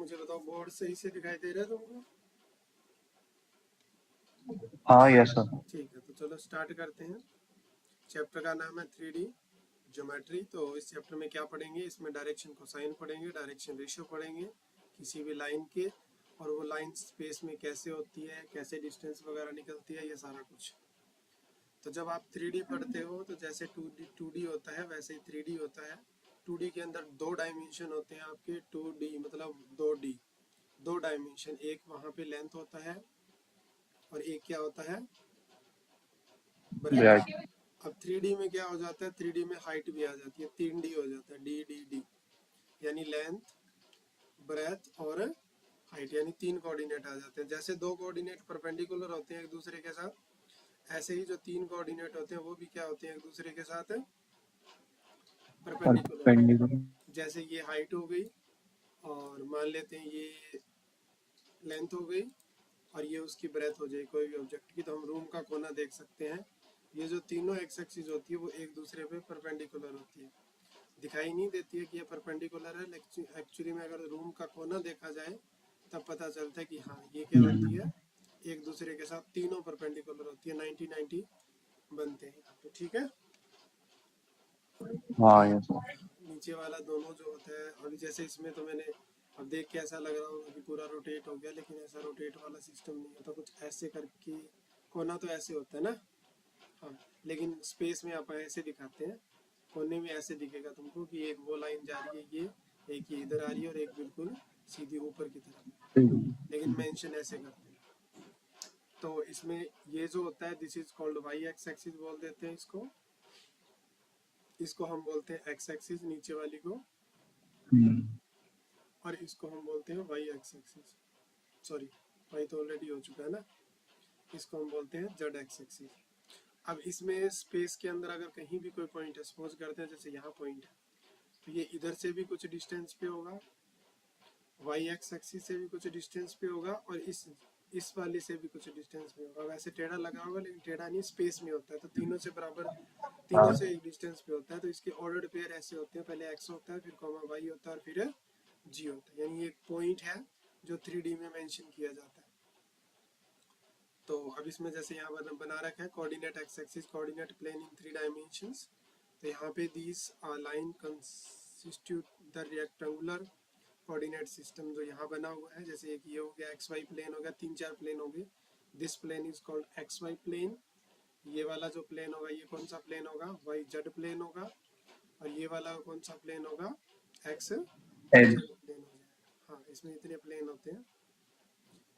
मुझे बताओ बोर्ड सही से दिखाई दे रहा है तुमको? हाँ यस सर। ठीक है, तो चलो स्टार्ट करते हैं। चैप्टर का नाम है 3D ज्योमेट्री। तो इस चैप्टर में क्या पढ़ेंगे, इसमें डायरेक्शन कोसाइन पढ़ेंगे, डायरेक्शन रेशियो पढ़ेंगे किसी भी लाइन के, और वो लाइन स्पेस में कैसे होती है, कैसे डिस्टेंस वगैरह निकलती है, ये सारा कुछ। तो जब आप 3D पढ़ते हो तो जैसे 2D होता है वैसे ही 3D होता है। 2D के अंदर दो डायमेंशन होते हैं आपके, 2D मतलब 2D, दो डायमेंशन, एक वहाँ पे लेंथ होता है और एक क्या होता है, ब्रेथ। अब 3D में क्या हो जाता है, 3D में हाइट भी आ जाती है, 3D हो जाता है, डी डी डी, यानी लेंथ, ब्रेथ और हाइट, यानी तीन कोऑर्डिनेट आ जाते हैं। जैसे दो कोऑर्डिनेट परपेंडिकुलर होते हैं एक दूसरे के साथ, ऐसे ही जो तीन कोऑर्डिनेट होते हैं वो भी क्या होते हैं, एक दूसरे के साथ परपेंडिकुलर। जैसे ये हाइट हो गई, और मान लेते हैं ये लेंथ हो गई, और ये उसकी ब्रेथ हो जाए कोई भी ऑब्जेक्ट की, तो हम रूम का कोना देख सकते हैं। ये जो तीनों एक्स एक्सिस होती है वो एक दूसरे पे परपेंडिकुलर होती है, दिखाई नहीं देती है कि ये परपेंडिकुलर है, लेकिन एक्चुअली में अगर रूम का कोना देखा जाए तब पता चलता है कि हाँ ये क्या होती है, एक दूसरे के साथ तीनों परपेंडिकुलर होती है, 90-90 बनते हैं यहाँ पे। ठीक है, हाँ यस सर। नीचे वाला दोनों जो होता है, अभी जैसे इसमें तो मैंने अब देख के ऐसा लग रहा होगा कि पूरा रोटेट हो गया, लेकिन ऐसा रोटेट वाला सिस्टम नहीं होता, कुछ ऐसे करके कोना तो ऐसे होता है ना। हाँ, लेकिन स्पेस में आप ऐसे दिखाते हैं, कोने में ऐसे दिखेगा तुमको कि एक वो लाइन जा रही है, ये एक ये इधर आ रही है और एक बिल्कुल सीधी ऊपर की तरफ, लेकिन मेंशन ऐसे करते हैं। तो इसमें ये जो होता है this is called Y X axis बोल देते हैं इसको, इसको हम बोलते हैं एक्स एक्सिस नीचे वाली को, और इसको हम बोलते हैं Y X axis, sorry Y तो ऑलरेडी हो चुका है ना, इसको हम बोलते हैं जेड एक्स एक्सिस। अब इसमें स्पेस के अंदर अगर कहीं भी कोई पॉइंट है, सपोज करते हैं जैसे यहाँ पॉइंट है, तो ये इधर से भी कुछ डिस्टेंस पे होगा, वाई एक्स एक्सिस से भी कुछ डिस्टेंस पे होगा, और इस वाले से भी कुछ डिस्टेंस पे होगा। वैसे टेढ़ा लगा होगा लेकिन टेढ़ा नहीं, स्पेस में होता है, तो तीनों से बराबर, तीनों से एक डिस्टेंस पे होता है। तो इसके ऑर्डर्ड पेयर ऐसे होते हैं, पहले एक्स होता है, फिर कॉमा वाई होता है, और फिर जी होता है, यानी एक पॉइंट है जो 3D में मेंशन किया जाता है। तो अब इसमें जैसे यहाँ बना रखा है coordinate X axis coordinate plane in 3 dimensions, तो यहाँ पे this line constitute the rectangular coordinate system जो यहाँ बना हुआ है। जैसे एक ये हो गया एक्स वाई प्लेन हो गया, 3-4 प्लेन हो गए, this plane is called X Y plane. ये वाला जो प्लेन होगा ये कौन सा प्लेन होगा, वाई जेड प्लेन होगा, और ये वाला कौन सा प्लेन होगा, एक्स जेड प्लेन हो जाएगा। हाँ, इसमें इतने प्लेन होते हैं।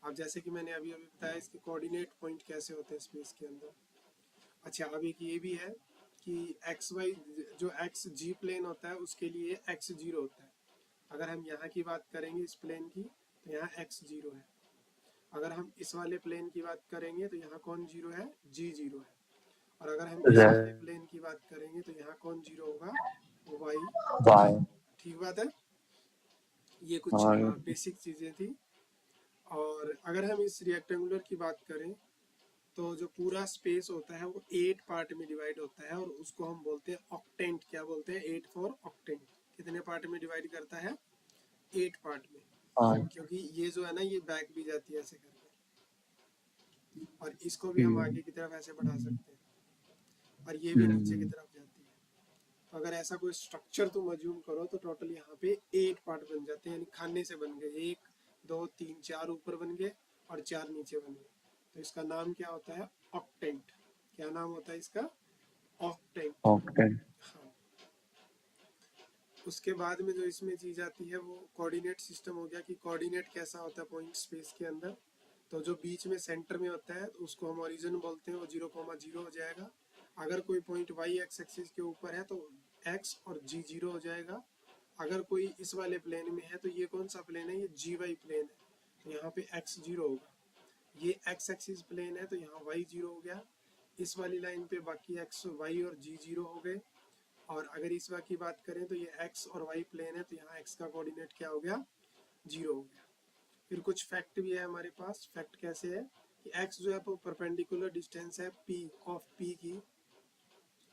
अब जैसे कि मैंने अभी अभी बताया इसके कोऑर्डिनेट पॉइंट कैसे होते हैं स्पेस के अंदर। अच्छा, अब एक ये भी है कि एक्स वाई जो एक्स जी प्लेन होता है उसके लिए एक्स जीरो होता है। अगर हम यहाँ की बात करेंगे इस प्लेन की, तो यहाँ एक्स जीरो है। अगर हम इस वाले प्लेन की बात करेंगे तो यहाँ कौन जीरो है, जी जीरो है। और अगर हम इस वाले प्लेन की बात करेंगे तो यहाँ कौन जीरो होगा, वाई। ठीक बात है, ये कुछ बेसिक चीज़ें थी। और अगर हम इस रेक्टेंगुलर की बात करें तो जो पूरा स्पेस होता है वो 8 पार्ट में डिवाइड होता है, और उसको हम बोलते हैं ऑक्टेंट। क्या बोलते हैं, 8 फॉर ऑक्टेंट। कितने पार्ट में डिवाइड करता है, 8 पार्ट में, क्योंकि ये जो है ना ये बैक भी जाती है ऐसे करके, और इसको भी हम आगे की तरफ ऐसे बढ़ा सकते हैं, और ये भी नीचे की तरफ जाती है। तो अगर ऐसा कोई स्ट्रक्चर तुम अज्यूम करो तो टोटल यहाँ पे 8 पार्ट बन जाते हैं, यानी खाने से बन गए, 1 2 3 4 ऊपर बन गए और 4 नीचे बन गए। तो इसका नाम क्या होता है, ऑक्टेंट। क्या नाम होता है इसका, ऑक्टेंट। हाँ, उसके बाद में जो इसमें चीज आती है वो कोऑर्डिनेट सिस्टम हो गया, कि कोऑर्डिनेट कैसा होता है पॉइंट स्पेस के अंदर। तो जो बीच में सेंटर में होता है तो उसको हम ओरिजिन बोलते हैं, वो 0,0 हो जाएगा। अगर कोई पॉइंट वाई एक्स एक्सिस के ऊपर है तो एक्स और जी जीरो हो जाएगा। अगर कोई इस वाले प्लेन में है तो ये कौन सा प्लेन है, ये जी वाई प्लेन है, तो यहाँ पे एक्स जीरो होगा। ये एक्स एक्सिस प्लेन है तो यहाँ वाई जीरो हो गया। इस वाली लाइन पे बाकी एक्स वाई और जी जीरो हो गए। और अगर इस बार की बात करें तो ये एक्स और वाई प्लेन है, तो यहाँ एक्स का कोऑर्डिनेट क्या हो गया, जीरो हो गया। फिर कुछ फैक्ट भी है हमारे पास। फैक्ट कैसे है कि एक्स जो है वो परपेंडिकुलर डिस्टेंस है पी ऑफ पी की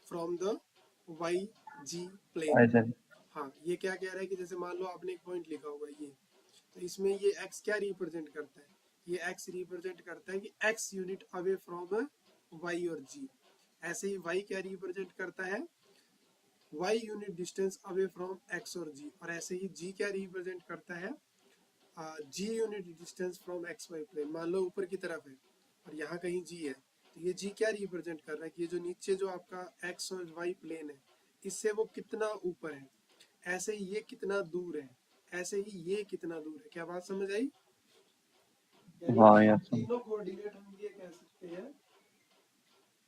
from the Y Z plane. हाँ, ये क्या कह रहा है कि जैसे मान लो आपने एक पॉइंट लिखा होगा ये, तो इसमें ये x क्या रिप्रेजेंट करता है, ये x रिप्रेजेंट करता है कि x unit away from y और g। ऐसे ही y क्या रिप्रेजेंट करता है, y unit distance away from x और g। और ऐसे ही g क्या रिप्रेजेंट करता है, g unit distance from x y plane. मान लो ऊपर की तरफ है और यहाँ कहीं g है, तो ये g क्या रिप्रेजेंट कर रहा है कि ये जो नीचे जो आपका x और y प्लेन है इससे वो कितना ऊपर है, ऐसे ही ये कितना दूर है, ऐसे ही ये कितना दूर है। क्या बात समझ आई? यानी हाँ यस सर। तीनों कोऑर्डिनेट हम ये कह सकते हैं,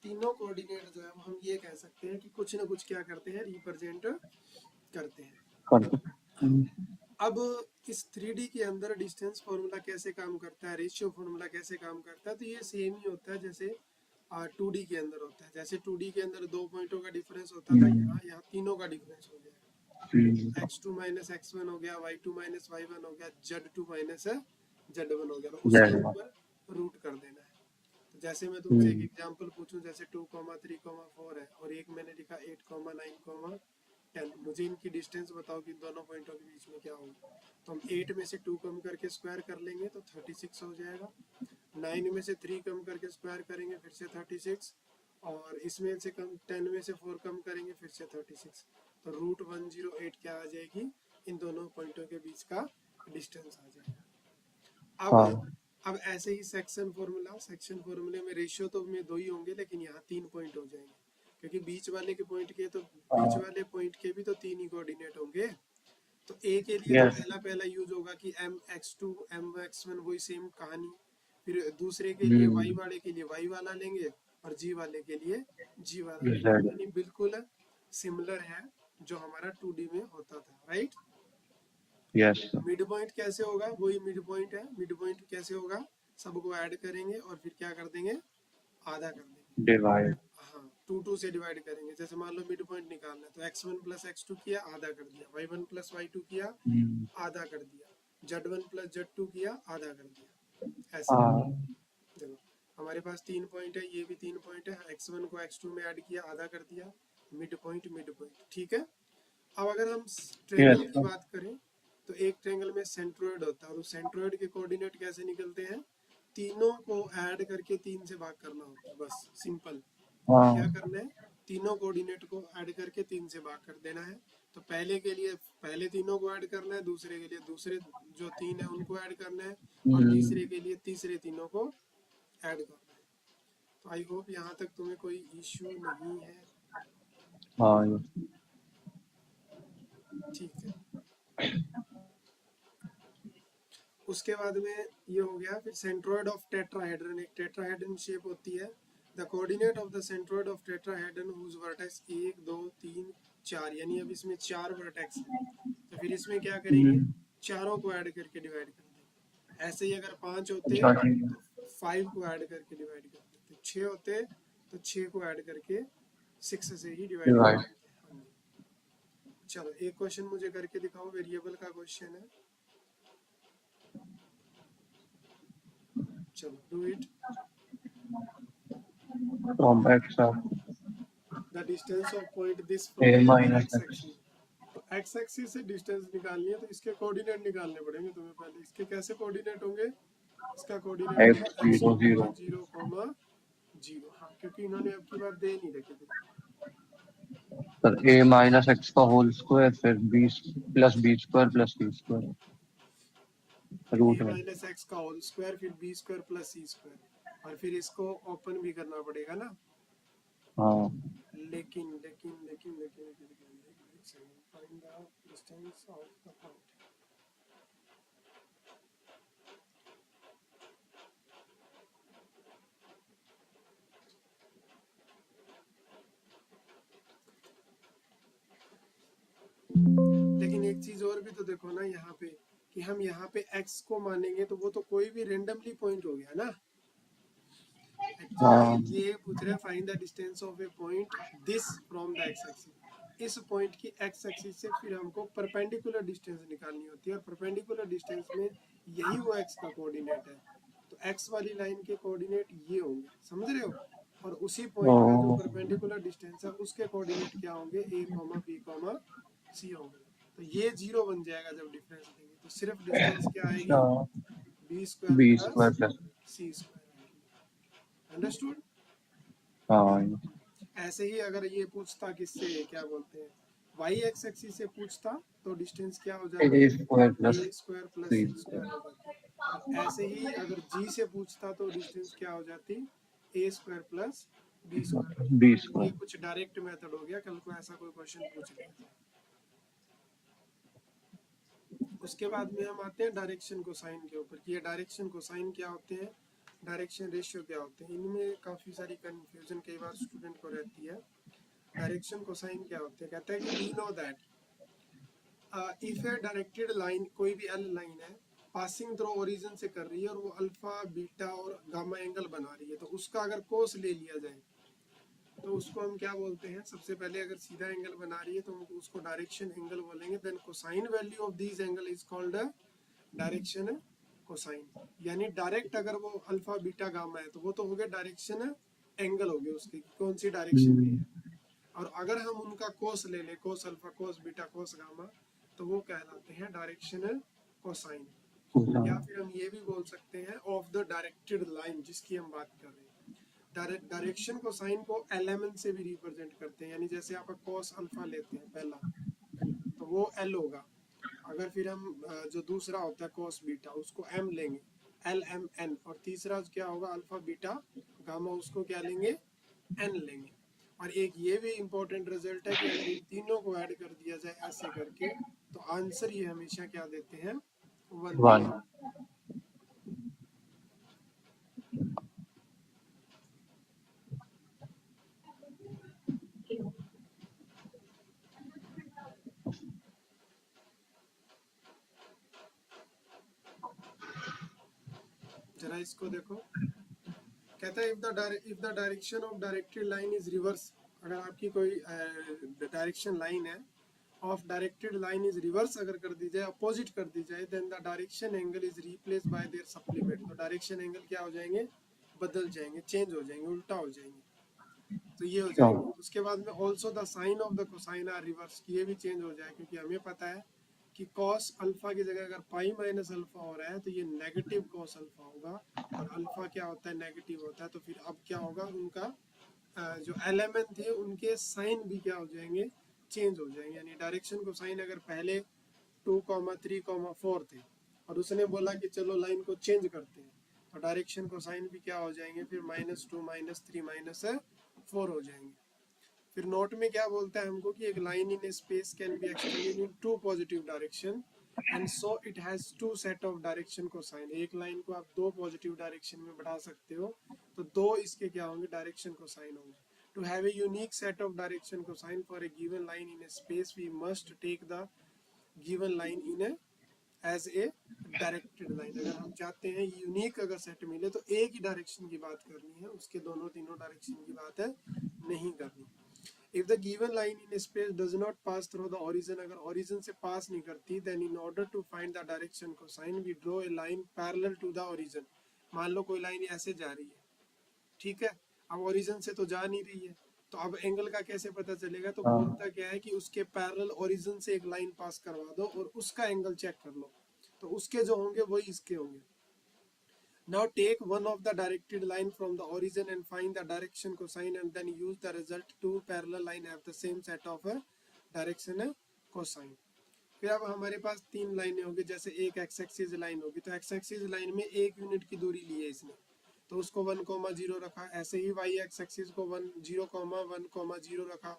तीनों कोऑर्डिनेट जो है हम ये कह सकते हैं कि कुछ ना कुछ क्या करते हैं, रिप्रेजेंट करते हैं। अब इस 3D के अंदर डिस्टेंस फॉर्मूला कैसे काम करता है, रेशियो फॉर्मूला कैसे काम करता है, तो ये सेम ही होता है जैसे 2D के अंदर होता है। जैसे 2D के अंदर दो पॉइंटों का डिफरेंस होता था, यहाँ तीनों का डिफरेंस हो गया, x2 माइनस x1 हो गया, y2 माइनस y1 हो गया, z2 माइनस z1 हो गया। तो उसके ऊपर रूट कर देना है। तो जैसे मैं तुमसे एक एग्जांपल पूछूं, जैसे 2, 3, 4 है और एक मैंने लिखा 8, 9, 10, मुझे इनकी डिस्टेंस बताओ कि दोनों पॉइंटों के बीच में क्या होगी। तो हम 8 में से 2 कम करके स्क्वायर कर लेंगे तो 36 हो जाएगा, 9 में से 3 कम करके स्क्वायर करेंगे फिर से 36, और इसमें से कम 10 में से 4 कम करेंगे फिर से 36। तो रूट 108 क्या आ जाएगी, इन दोनों पॉइंटों के बीच का डिस्टेंस आ जाएगा। अब ऐसे ही सेक्शन फॉर्मूले में रेशियो तो में 2 ही होंगे, लेकिन यहाँ 3 पॉइंट हो जाएंगे क्योंकि बीच वाले के पॉइंट के तो बीच वाले पॉइंट के भी तो 3 ही कोऑर्डिनेट होंगे। तो ए के लिए तो पहला यूज होगा कि mx2 mx1, वही सेम कहानी। फिर दूसरे के लिए y वाले के लिए y वाला लेंगे और g वाले के लिए g वाला लेंगे, यानी बिल्कुल सिमिलर है जो हमारा 2D में होता था, राइट? यस। मिड पॉइंट कैसे होगा, वही मिड पॉइंट है। मिड पॉइंट कैसे होगा, सबको ऐड करेंगे और फिर क्या कर देंगे, आधा कर देंगे, डिवाइड। हाँ 2 से डिवाइड करेंगे। जैसे मान लो मिड पॉइंट निकालना है तो x1 प्लस x2 किया, आधा कर दिया, y1 प्लस y2 किया, आधा कर दिया, z1 प्लस z2 किया, आधा कर दिया। ऐसे देखो हमारे पास 3 पॉइंट है, ये भी 3 पॉइंट है, x1 को x2 में ऐड किया, आधा कर दिया, मिड पॉइंट, ठीक है। अब अगर हम ट्रायंगल की बात करें तो एक ट्रायंगल में सेंट्रोइड होता है और उस सेंट्रोइड के कोऑर्डिनेट कैसे निकलते हैं, तीनों को ऐड करके 3 से भाग करना होता है, बस सिंपल। क्या करना है, तीनों कोऑर्डिनेट को ऐड करके 3 से भाग कर देना है। तो पहले के लिए पहले तीनों को ऐड करना है, दूसरे के लिए दूसरे जो 3 है उनको ऐड करना है, और तीसरे के लिए तीसरे तीनों को ऐड करना है। तो आई होप यहाँ तक तुम्हें कोई इश्यू नहीं है, ठीक है। उसके बाद में ये हो गया। फिर सेंट्रोइड ऑफ टेट्राहेड्रन, एक टेट्राहेड्रन शेप होती है। The coordinate of the centroid of tetrahedron whose vertex 1, 2, 3, 4, यानी अब इसमें 4 वर्टेक्स है, तो फिर इसमें क्या करेंगे, चारों को ऐड करके डिवाइड कर देंगे। ऐसे ही अगर 5 होते तो 5 को ऐड करके डिवाइड कर देते, 6 होते तो 6 को ऐड करके 6 से ही डिवाइड कर देते। चलो एक क्वेश्चन मुझे करके दिखाओ, वेरिएबल का क्वेश्चन है, चलो do it. From x of The distance of point this a from minus x x. axis। तो x एक्सिस से डिस्टेंस निकालनी है तो इसके कोऑर्डिनेट निकालने पड़ेंगे तुम्हें पहले। इसके कैसे कोऑर्डिनेट होंगे, इसका कोऑर्डिनेट होगा x 0 0 0, 0, हाँ क्योंकि इन्होंने अब की बार दे नहीं रखे थे। सर a माइनस x का होल स्क्वायर फिर b plus b square plus c square root a है। माइनस एक्स का होल स्क्वायर फिर b square plus c square, और फिर इसको ओपन भी करना पड़ेगा ना। हाँ लेकिन लेकिन लेकिन लेकिन find the distance of the point. लेकिन एक चीज और भी तो देखो ना यहाँ पे, कि हम यहाँ पे x को मानेंगे तो वो तो कोई भी रेंडमली पॉइंट हो गया ना। एक्चुअली ये पूछ रहे हैं find the distance of A point this from the x axis. इस पॉइंट की x एक्सिस से फिर हमको परपेंडिकुलर डिस्टेंस निकालनी होती है, और परपेंडिकुलर डिस्टेंस में यही वो x का कोऑर्डिनेट है। तो x वाली लाइन के कोऑर्डिनेट ये होंगे, समझ रहे हो, और उसी पॉइंट का जो परपेंडिकुलर डिस्टेंस है उसके कोऑर्डिनेट क्या होंगे, a, b, c होंगे। तो ये 0 बन जाएगा जब डिफरेंस देंगे, तो सिर्फ डिस्टेंस क्या आएगी, अच्छा B square B plus square plus C square. Understood? हाँ ऐसे ही अगर ये पूछता किससे, क्या बोलते हैं, वाई एक्स एक्सिस से पूछता, तो डिस्टेंस क्या हो जाती, ए स्क्वायर प्लस ए स्क्वायर प्लस सी सी स्क्वायर हो जाती। और ऐसे ही अगर जी से पूछता तो डिस्टेंस क्या हो जाती, ए स्क्वायर प्लस बी स्क्वायर हो बी जाती। ये स्क्वायर। कुछ डायरेक्ट मेथड हो गया, कल को ऐसा कोई क्वेश्चन पूछ लिया जाए। उसके बाद में हम आते हैं डायरेक्शन कोसाइन के ऊपर, कि ये डायरेक्शन कोसाइन क्या होते हैं, डायरेक्शन रेशियो क्या होते हैं। इनमें काफ़ी सारी कंफ्यूजन कई बार स्टूडेंट को रहती है। डायरेक्शन कोसाइन क्या होते हैं, कहते हैं कि we know that if a directed line, कोई भी एल लाइन है, पासिंग थ्रू ओरिजिन से कर रही है और वो अल्फा बीटा और गामा एंगल बना रही है, तो उसका अगर कोस ले लिया जाए तो उसको हम क्या बोलते हैं। सबसे पहले अगर सीधा एंगल बना रही है तो हम उसको डायरेक्शन एंगल बोलेंगे। Then cosine value of this angle is called direction cosine. यानी डायरेक्ट अगर वो अल्फा बीटा गामा है तो वो तो हो गया डायरेक्शन एंगल हो गया उसकी, कौन सी डायरेक्शन में है। और अगर हम उनका कोस ले ले, cos alpha cos beta cos gamma, तो वो कहलाते हैं डायरेक्शन कोसाइन। या फिर हम ये भी बोल सकते हैं ऑफ द डायरेक्टेड लाइन जिसकी हम बात कर रहे हैं। डायरेक्शन कोसाइन को एलिमेंट से भी रिप्रेजेंट करते हैं, यानी जैसे आप कोस अल्फा लेते हैं पहला, तो वो एल होगा। अगर फिर हम जो दूसरा होता है कोस बीटा, उसको एम लेंगे, एल एम एन। और तीसरा क्या होगा अल्फा बीटा गामा, उसको क्या लेंगे, एन लेंगे। और एक ये भी इम्पोर्टेंट रिजल्ट है कि अगर इन तीनों को ऐड कर दिया जाए ऐसे करके, तो आंसर ये हमेशा क्या देते हैं, 1 वन। देते हैं। जरा इसको देखो, कहता है if the direction of directed line is reverse, अगर आपकी कोई डायरेक्शन लाइन है, of directed line is reverse अगर कर दी जाए, अपोजिट कर दी जाए, then the direction angle is replace by their supplement. तो डायरेक्शन एंगल क्या हो जाएंगे, बदल जाएंगे, चेंज हो जाएंगे, उल्टा हो जाएंगे। तो ये हो जाएंगे। उसके बाद में also the sign of the cosine are reverse, ये भी चेंज हो जाए, क्योंकि हमें पता है कि कॉस अल्फा की जगह अगर पाई माइनस अल्फा हो रहा है तो ये नेगेटिव कॉस अल्फा होगा, और अल्फा क्या होता है, नेगेटिव होता है। तो फिर अब क्या होगा, उनका जो एलिमेंट थे उनके साइन भी क्या हो जाएंगे, चेंज हो जाएंगे। यानी डायरेक्शन कोसाइन अगर पहले 2,3,4 थे और उसने बोला कि चलो लाइन को चेंज करते हैं, तो डायरेक्शन कोसाइन भी क्या हो जाएंगे, फिर -2 -3 -4 हो जाएंगे। फिर नोट में क्या बोलता है हमको कि एक line in space can be extended in 2 positive direction and so it has 2 set of direction cosine. एक लाइन को आप 2 पॉजिटिव डायरेक्शन में बढ़ा सकते हो, तो 2 इसके क्या होंगे, डायरेक्शन कोसाइन होंगे। To have a unique set of direction cosine for a given line in space we must take the given line in as a directed line. अगर हम चाहते हैं यूनिक अगर सेट मिले तो एक ही डायरेक्शन की बात करनी है, उसके दोनों तीनों डायरेक्शन की बात है नहीं करनी। If the given line in space does not pass through the origin, अगर ओरिजिन से पास नहीं करती, then in order to find the direction cosine we draw a line parallel to the origin. मान लो कोई लाइन ऐसे जा रही है, ठीक है, अब ओरिजिन से तो जा नहीं रही है, तो अब एंगल का कैसे पता चलेगा, तो बोलता क्या है कि उसके पैरेलल ओरिजिन से एक लाइन पास करवा दो और उसका एंगल चेक कर लो, तो उसके जो होंगे वही इसके होंगे। Now take one of the directed line from the origin and find the direction cosine and then use the result two parallel line have the same set of direction cosine। फिर अब हमारे पास 3 लाइनें होंगी, जैसे एक एक्स एक्सिस लाइन होगी, तो x axis line में 1 यूनिट की दूरी ली है इसने, तो उसको 1,0 रखा। ऐसे ही वाई एक्स एक्सिस को 0,1,0 रखा,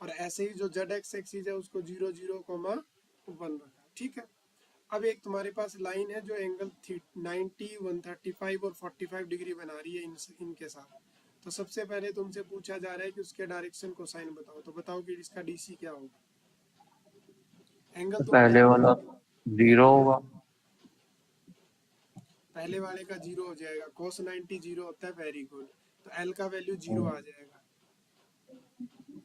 और ऐसे ही जो जेड एक्स एक्सिस है उसको 0,0,1 रखा। ठीक है, अब एक तुम्हारे पास लाइन है जो एंगल 90, 135 और 45 डिग्री बना रही है इनके साथ। तो सबसे पहले तुमसे पूछा जा रहा है कि उसके डायरेक्शन को साइन बताओ, तो बताओ कि इसका डीसी क्या होगा। एंगल पहले वाला 0 होगा, पहले वाले का 0 हो जाएगा, cos 90 0 होता है, वेरी गुड। तो एल का वैल्यू 0 आ जाएगा।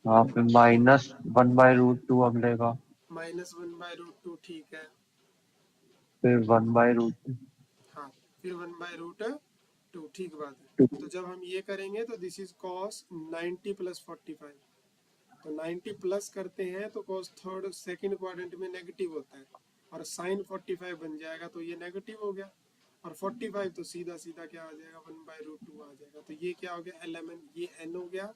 हाँ फिर -1/√2 अब लेगा, -1/√2, ठीक है। फिर 1/√2। हाँ, फिर 1/√2, ठीक बात है। तो जब हम ये करेंगे तो दिस इज cos 90 + 45, तो 90 प्लस करते हैं तो cos थर्ड सेकंड क्वाड्रेंट में नेगेटिव होता है, और sin 45 बन जाएगा तो ये नेगेटिव हो गया, और 45 तो सीधा सीधा क्या आ जाएगा 1/√2 आ जाएगा। तो ये क्या हो गया LMN, ये n हो गया,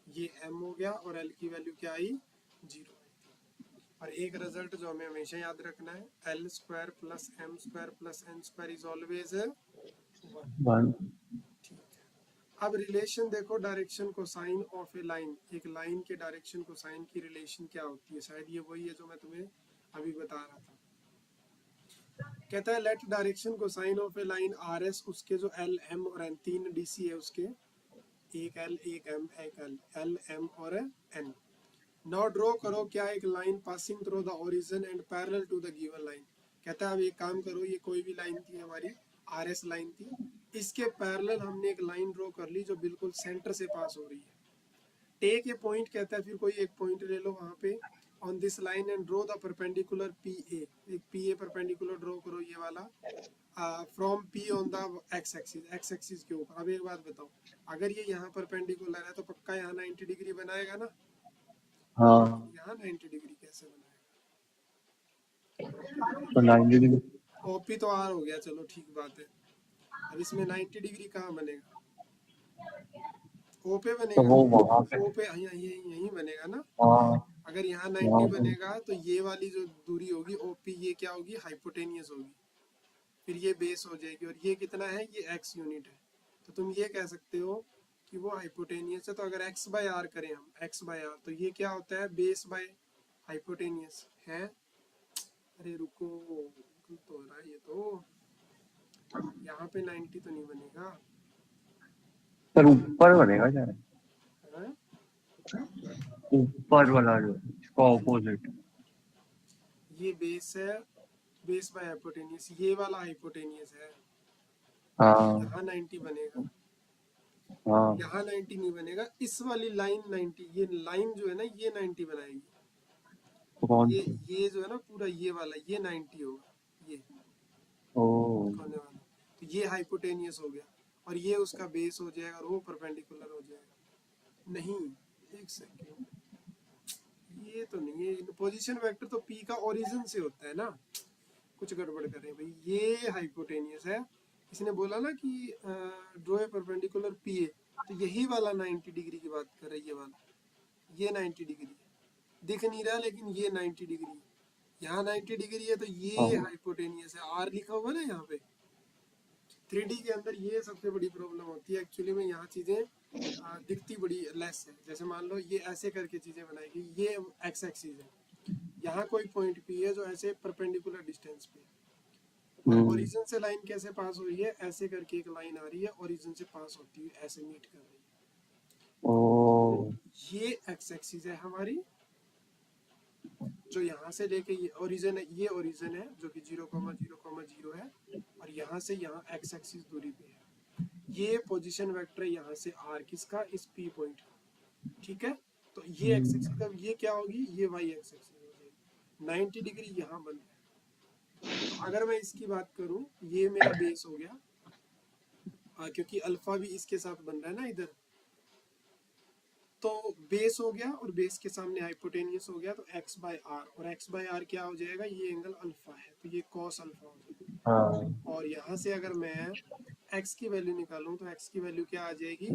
ये m हो गया, और l की वैल्यू क्या आई 0 आई। और एक रिजल्ट जो हमें हमेशा याद रखना है, l square plus m square plus n square is always 1। 1 ठीक है। अब रिलेशन देखो, direction cosine of a line, एक लाइन के डायरेक्शन कोसाइन की रिलेशन क्या होती है, शायद ये वही है जो मैं तुम्हें अभी बता रहा था। कहता है let direction cosine of a line are S, उसके जो एल एम और एन तीन डीसी है उसके, एक एल एक एम एक एल, एल एम और एन। नाउ ड्रॉ करो क्या एक line passing through the origin and parallel to the given line. कहता है अब एक काम करो, ये कोई भी लाइन थी हमारी आर एस लाइन थी, इसके पैरेलल हमने एक लाइन ड्रॉ कर ली जो बिल्कुल सेंटर से पास हो रही है। टेक ए पॉइंट, कहता है फिर कोई एक पॉइंट ले लो वहां पे on this line and draw the perpendicular P A, एक पी ए परपेंडिकुलर ड्रॉ करो ये वाला from P on the x axis के ऊपर। अब एक बात बताओ, अगर ये यहाँ परपेंडिकुलर है तो पक्का यहाँ 90 डिग्री बनाएगा ना, हाँ, यहाँ 90 डिग्री कैसे बनाएगा? तो 90 डिग्री ओपी तो आर हो गया, चलो ठीक बात है। अब इसमें 90 डिग्री कहाँ बनेगा? ओ पे तो बनेगा, वो वहां पे। ओ पे यहीं बनेगा ना। हाँ, अगर यहाँ 90 वहां पे। बनेगा तो ये वाली जो दूरी होगी ओपी, ये क्या होगी हाइपोटेनियस होगी, फिर ये बेस हो जाएगी, और ये कितना है, ये एक्स यूनिट है। तो तुम ये कह सकते हो कि वो हाइपोटेनियस है। तो अगर एक्स बाय आर करें हम, एक्स बाय आर, तो ये क्या होता है बेस बाय हाइपोटेनियस है। अरे रुको, गलत तो हो रहा है ये, तो यहाँ पे 90 तो नहीं बनेगा, पर ऊपर बनेगा क्या? है? ऊपर वाला जो इसका ऑपोजिट। ये बेस है, बेस बाय हाइपोटेनियस, ये वाला हाइपोटेनियस है, हाँ यहाँ 90 बनेगा, हाँ। यहाँ 90 नहीं बनेगा। इस वाली लाइन 90, ये लाइन जो है ना ये 90 बनाएगी। तो कौन ये सी? ये जो है ना पूरा ये वाला, ये 90 होगा, ये ओ, होने वाला। तो ये हाइपोटेनियस हो गया, और ये उसका बेस हो जाएगा, और वो परपेंडिकुलर हो जाएगा। नहीं, एक सेकेंड, ये तो नहीं है, पोजीशन वेक्टर तो पी का ओरिजिन से होता है ना, कुछ गड़बड़ कर रहे हैं भाई। ये हाइपोटेनियस है, इसने बोला ना कि draw a perpendicular P A, तो यही वाला 90 डिग्री की बात कर रही है, ये वाला, ये 90 डिग्री है, दिख नहीं रहा लेकिन ये 90 डिग्री है, यहाँ 90 डिग्री है, तो ये हाँ हाइपोटेनियस है। आर लिखा हुआ ना यहाँ पे। 3D के अंदर ये सबसे बड़ी प्रॉब्लम होती है एक्चुअली में, यहाँ चीज़ें दिखती बड़ी लेस है। जैसे मान लो ये ऐसे करके चीज़ें बनाएगी, ये एक्स एक्सिस है, यहाँ कोई पॉइंट पी है जो ऐसे परपेंडिकुलर डिस्टेंस पे है, और हम्म, ओरिजिन से लाइन कैसे पास हो रही है, ऐसे करके एक लाइन आ रही है ओरिजिन से पास होती हुई, ऐसे मीट कर रही ओ, है। ये एक्स एक्सिस है हमारी, जो यहाँ से लेके ये ओरिजिन है, ये ओरिजिन है जो कि 0,0,0 है, और यहाँ से यहाँ एक्स एक्सिस दूरी पे है। ये पोजीशन वेक्टर है यहाँ से आर किसका, इस पी पॉइंट का, ठीक है। तो ये एक्स एक्सिस, अब ये क्या होगी, ये वाई एक्स एक्सिस हो जाएगी। 90 डिग्री यहाँ बन रहा है। तो अगर मैं इसकी बात करूँ, ये मेरा बेस हो गया, क्योंकि अल्फा भी इसके साथ बन रहा है ना इधर, तो बेस हो गया, और बेस के सामने हाइपोटेनियस हो गया, तो एक्स बाय आर, और एक्स बाय आर क्या हो जाएगा, ये एंगल अल्फा है, तो ये कॉस अल्फा हो जाएगा। हाँ और यहाँ से अगर मैं एक्स की वैल्यू निकालूं तो एक्स की वैल्यू क्या आ जाएगी,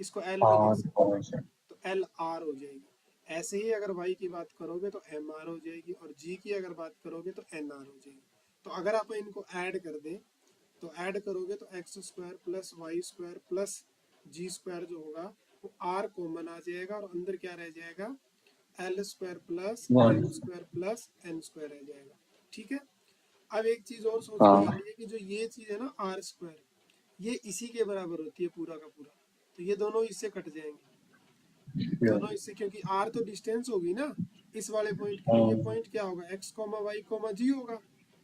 इसको एल भी लिख हाँ, सकते कौन हैं, से? तो एल आर हो जाएगी। ऐसे ही अगर वाई की बात करोगे तो एम आर हो जाएगी, और जी की अगर बात करोगे तो एन आर हो जाएगी। तो अगर आप इनको ऐड कर दें, तो ऐड करोगे तो X square plus Y square plus Z square जो होगा वो आर कॉमन आ जाएगा, और अंदर क्या रह जाएगा, L square plus one. M square plus N square रह जाएगा। ठीक है। अब एक चीज और सोचने हाँ वाली है कि जो ये चीज है ना आर स्क्वायर, ये इसी के बराबर होती है पूरा का पूरा, तो ये दोनों इससे कट जाएंगे, दोनों इससे, क्योंकि आर तो डिस्टेंस होगी ना इस वाले पॉइंट की, तो ये हाँ, पॉइंट क्या होगा, X comma Y comma Z होगा,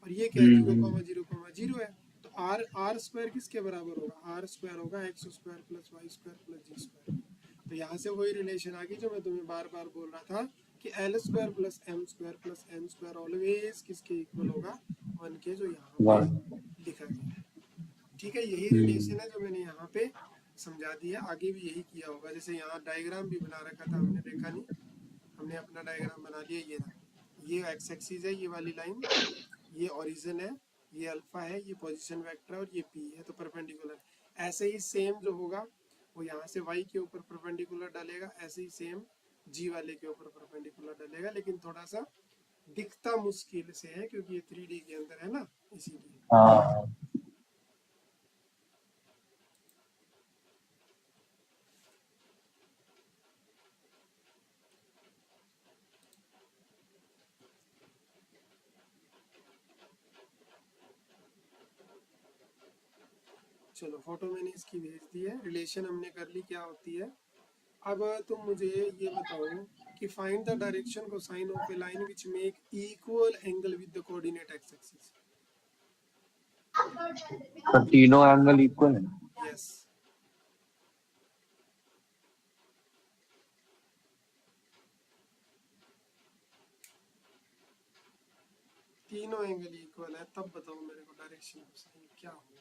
और ये क्या है, zero hmm, comma zero comma zero है। तो आर आर स्क्वायर किसके बराबर होगा, आर स्क्वायर होगा X square plus Y square plus Z square. तो यहाँ से वही रिलेशन आ गई जो मैं तुम्हें बार बार बोल रहा था कि L square plus M square plus N square always किसके इक्वल होगा, 1 के, जो यहाँ पे वन। लिखा गया है। ठीक है, यही हम्म, रिलेशन है जो मैंने यहाँ पे समझा दिया, आगे भी यही किया होगा। जैसे यहाँ डायग्राम भी बना रखा था हमने, देखा नहीं, हमने अपना डायग्राम बना लिया। ये रहा, ये एक्स एक्सिस है, ये वाली लाइन, ये ओरिजिन है, ये अल्फा है, ये पोजीशन वेक्टर है और ये पी है, तो परपेंडिकुलर। ऐसे ही सेम जो होगा वो यहाँ से वाई के ऊपर परपेंडिकुलर डालेगा, ऐसे ही सेम जी वाले के ऊपर परपेंडिकुलर डालेगा, लेकिन थोड़ा सा दिखता मुश्किल से है क्योंकि ये 3D के अंदर है ना, इसीलिए। हाँ चलो फोटो मैंने इसकी भेज दी है, रिलेशन हमने कर ली क्या होती है। अब तुम मुझे ये बताओ कि find the direction cosine of a line which make equal angle with the coordinate X axis. तो तीनों एंगल इक्वल है। यस, तीनों एंगल इक्वल है, तब बताओ मेरे को डायरेक्शन कोसाइन क्या होगा।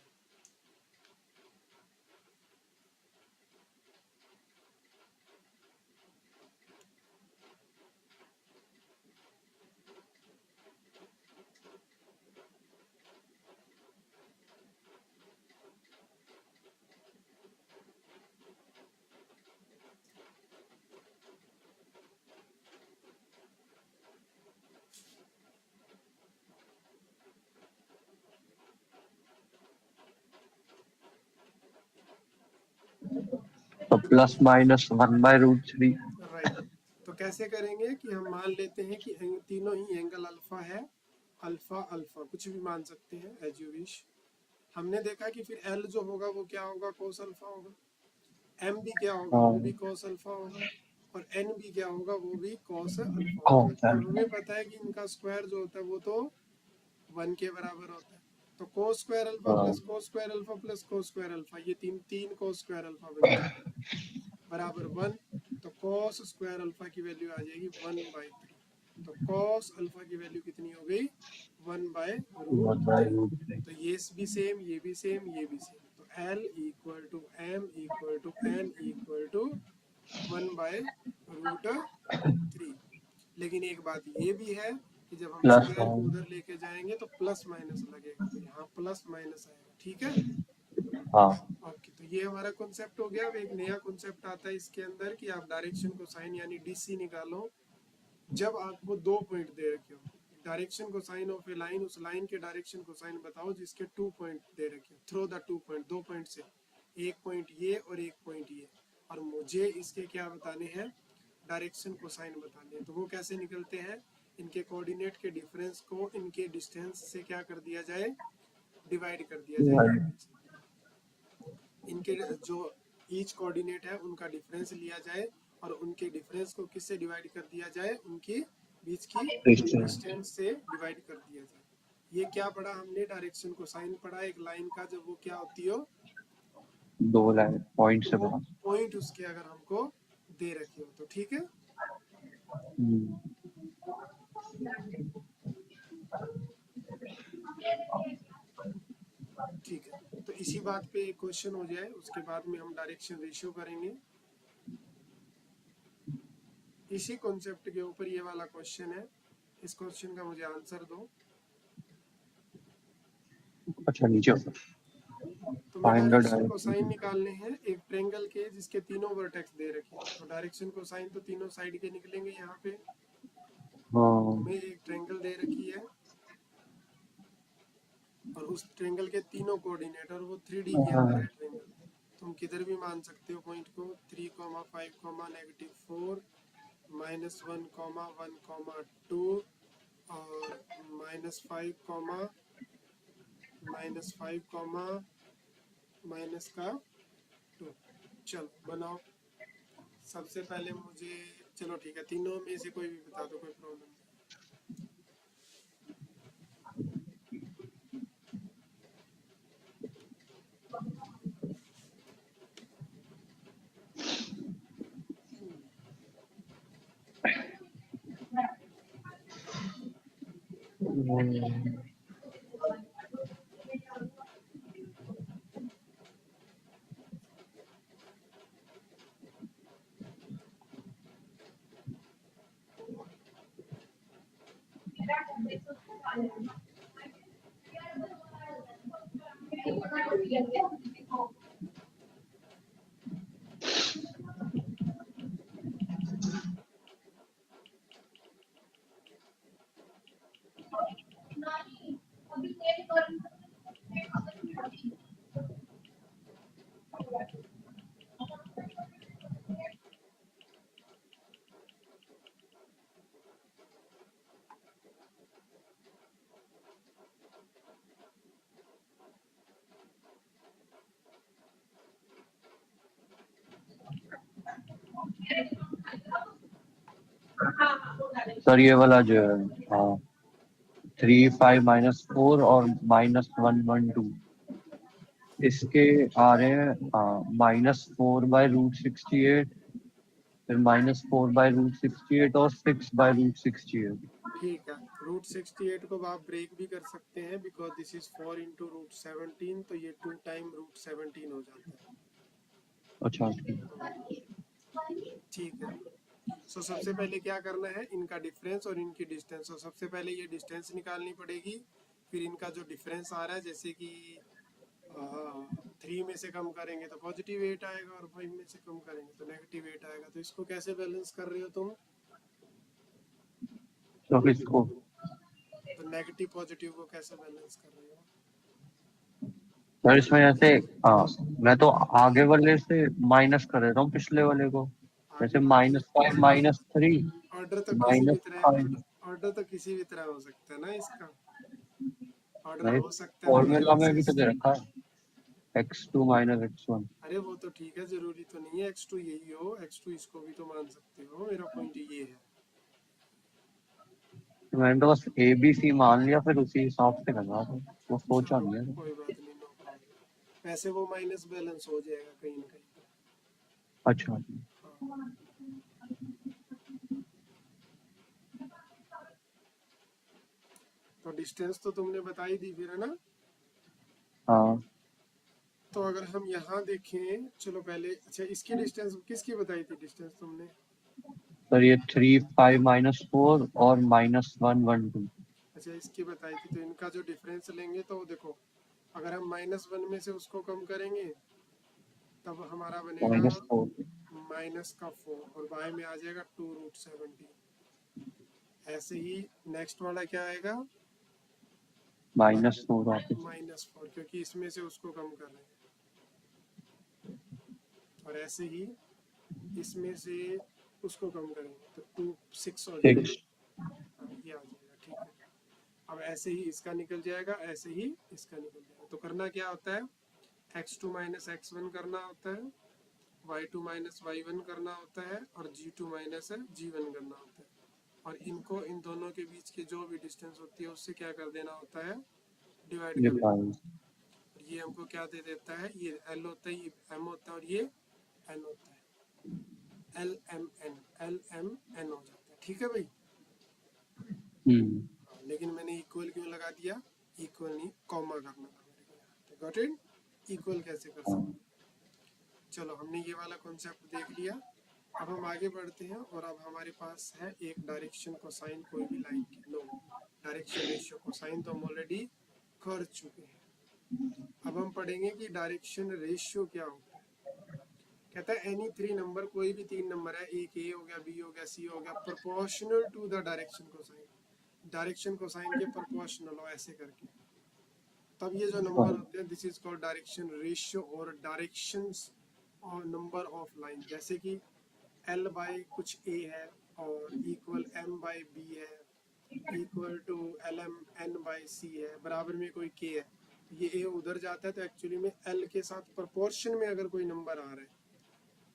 तो +-1/√3। राइट, तो कैसे करेंगे कि हम मान लेते हैं कि तीनों ही एंगल अल्फा है, अल्फा अल्फा कुछ भी मान सकते हैं एज यू विश। हमने देखा कि फिर एल जो होगा वो क्या होगा, कोस अल्फा होगा, एम भी क्या होगा वो भी हाँ कॉस अल्फा होगा, और एन भी क्या होगा वो भी कॉस अल्फा होगा। कौन सा? और हमें पता है कि इनका स्क्वायर जो होता है वो तो 1 के बराबर होता है। तो कोस स्क्वायर अल्फा हाँ plus cos square alpha plus cos square alpha, ये तीन तीन कोस स्क्वायर अल्फा बन जाएगा बराबर 1। तो कॉस स्क्वायर अल्फा की वैल्यू आ जाएगी 1/3। तो कॉस अल्फा की वैल्यू कितनी हो गई, 1/√3। 1/√3। तो ये भी सेम, ये भी सेम, ये भी सेम, तो L equal to M equal to N equal to 1/√3। लेकिन एक बात ये भी है कि जब हम प्लस स्क्वायर को उधर लेके जाएंगे तो प्लस माइनस लगेगा, तो यहाँ प्लस माइनस आएगा, ठीक है। हाँ ओके, तो ये हमारा कॉन्सेप्ट हो गया। अब एक नया कॉन्सेप्ट आता है इसके अंदर कि आप डायरेक्शन को साइन यानी डीसी निकालो जब आपको 2 पॉइंट दे रखे हो। डायरेक्शन को साइन ऑफ ए लाइन, उस लाइन के डायरेक्शन को साइन बताओ जिसके 2 पॉइंट दे रखे हो। थ्रो द 2 पॉइंट, 2 पॉइंट से एक पॉइंट ये और एक पॉइंट ये, और मुझे इसके क्या बताने हैं, डायरेक्शन को साइन बताने हैं। तो वो कैसे निकलते हैं, इनके कोऑर्डिनेट के डिफरेंस को इनके डिस्टेंस से क्या कर दिया जाए, डिवाइड कर दिया जाए। इनके जो ईच कोऑर्डिनेट है उनका डिफरेंस लिया जाए और उनके डिफरेंस को किससे डिवाइड कर दिया जाए, उनके बीच की डिस्टेंस से डिवाइड कर दिया जाए। ये क्या पढ़ा हमने, डायरेक्शन को साइन पढ़ा एक लाइन का, जब वो क्या होती हो, 2 लाइन पॉइंट से वो बना। पॉइंट उसके अगर हमको दे रखे हो तो ठीक है। ठीक है, तो इसी बात पे एक क्वेश्चन हो जाए, उसके बाद में हम डायरेक्शन रेशियो करेंगे। इसी कॉन्सेप्ट के ऊपर ये वाला क्वेश्चन है, इस क्वेश्चन का मुझे आंसर दो। अच्छा नीचे तो मैं फाइंड द डायरेक्शन को साइन डायरेक्शन। निकालने हैं एक ट्रेंगल के जिसके तीनों वर्टेक्स दे रखे हैं। तो डायरेक्शन को साइन तो तीनों साइड के निकलेंगे यहाँ पे। हाँ तुम्हें एक ट्रेंगल दे रखी है और उस ट्रेंगल के तीनों कोऑर्डिनेट, और वो 3D के अंदर है ट्रेंगल। तुम किधर भी मान सकते हो पॉइंट को, 3,5,-4 -1,1,2 और -5, -5, -2। चलो बनाओ। सबसे पहले मुझे, चलो ठीक है, तीनों में से कोई भी बता दो, कोई प्रॉब्लम नहीं। सर ये वाला जो है, हाँ 3 5 -4 और -1 1 2, इसके आ रहे हैं -4/√68, फिर -4/√68 और 6/√68। ठीक है, √68 को आप ब्रेक भी कर सकते हैं बिकॉज दिस इज 4 इंटू √17, तो ये 2 टाइम √17 हो जाता है। अच्छा ठीक है, सो सबसे पहले क्या करना है, इनका डिफरेंस और इनकी डिस्टेंस। तो सबसे पहले ये डिस्टेंस निकालनी पड़ेगी, फिर इनका जो डिफरेंस आ रहा है, जैसे कि 3 में से कम करेंगे तो पॉजिटिव 8 आएगा और 5 में से कम करेंगे तो नेगेटिव 8 आएगा। तो इसको कैसे बैलेंस कर रहे हो तुम? तो इसको तो नेगेटिव पॉजिटिव को कैसे बैलेंस कर रहे हो? सर इसमें जैसे हाँ, मैं तो आगे वाले से माइनस कर देता हूँ पिछले वाले को, आगे जैसे वाले -5 -3 ऑर्डर तो किसी भी तरह -5। ऑर्डर तो किसी भी तरह हो सकता है ना इसका। ऑर्डर नहीं, हो सकता है फॉर्मूला में भी तो माइनस। दे रखा है x2 -x1। अरे वो तो ठीक है, जरूरी तो नहीं है x2 यही हो, x2 इसको भी तो मान सकते हो। मेरा पॉइंट ये है। तो मैंने तो बस ABC मान लिया, फिर उसी हिसाब से लगा था, वो सोचा चलो नहीं है। कोई बात नहीं, नो प्रॉब्लम। वैसे वो माइनस बैलेंस हो जाएगा कहीं ना कहीं पे। अच्छा हाँ, तो डिस्टेंस तो तुमने बता ही दी फिर, है ना? हाँ तो अगर हम यहाँ देखें, चलो पहले अच्छा इसकी डिस्टेंस किसकी बताई थी डिस्टेंस तुमने? सर, ये 3 5 -4 और -1 1 2। अच्छा इसकी बताई थी, तो इनका जो डिफरेंस लेंगे तो देखो, अगर हम -1 में से उसको कम करेंगे तब हमारा बनेगा -4 -4 और बाय में आ जाएगा 2√17। ऐसे ही नेक्स्ट वाला क्या आएगा? -4 वापस। -4, क्योंकि इसमें से उसको कम कर रहे हैं। और ऐसे ही इसमें से उसको कम करेंगे तो 2 6 हो 6 जाएगा। हाँ ये आ जाएगा, ठीक है। अब ऐसे ही इसका निकल जाएगा, ऐसे ही इसका निकल जाएगा। तो करना क्या होता है, x2 - x1 करना होता है, y2 - y1 करना होता है और g2 - g1 करना होता है। और इनको इन दोनों के बीच की जो भी डिस्टेंस होती है उससे क्या कर देना होता है, डिवाइड कर देना। डिवाइड। और ये हमको क्या दे देता है, ये l होता है, ये m होता है और ये n होता है। LMN हो जाता है, ठीक है भाई। हाँ, लेकिन मैंने इक्वल क्यों लगा दिया? इक्वल नहीं, कॉमा करना था मेरे को यहाँ। Got it? इक्वल कैसे कर हाँ, सकते? चलो हमने ये वाला कॉन्सेप्ट देख लिया। अब हम आगे बढ़ते हैं और अब हमारे पास है एक डायरेक्शन कोसाइन कोई भी लाइन की। नो, डायरेक्शन रेशियो कोसाइन तो हम ऑलरेडी कर चुके हैं। अब हम पढ़ेंगे कि डायरेक्शन रेशियो क्या होता है। कहता है एनी 3 नंबर, कोई भी 3 नंबर है, एक ए हो गया, बी हो गया, सी हो गया, proportional to the direction cosine. Direction cosine के प्रोपोर्शनल हो ऐसे करके, तब ये जो नंबर होते हैं this is called direction ratio और डायरेक्शंस और नंबर ऑफ लाइन। जैसे कि l बाय कुछ a है और इक्वल m बाय b है equal to lm n by c है, बराबर में कोई k है, ये a उधर जाता है तो एक्चुअली में l के साथ प्रोपोर्शन में अगर कोई नंबर आ रहा है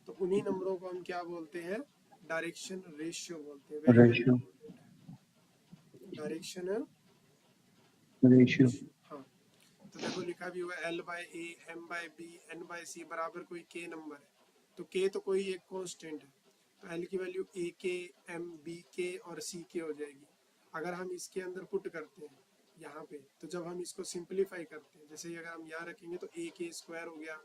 तो उन्हीं नंबरों को हम क्या बोलते हैं, डायरेक्शन रेशियो बोलते हैं। Very very ratio important, direction ratio. Ratio. हाँ, तो देखो लिखा भी हुआ है l by A, m by B, n by C बराबर कोई k नंबर है, तो k तो कोई एक कांस्टेंट है, तो l की value a k, m b k और c k हो जाएगी। अगर हम इसके अंदर पुट करते हैं यहाँ पे, तो जब हम इसको सिंप्लीफाई करते हैं, जैसे अगर हम यहाँ रखेंगे तो a k स्क्वायर हो गया,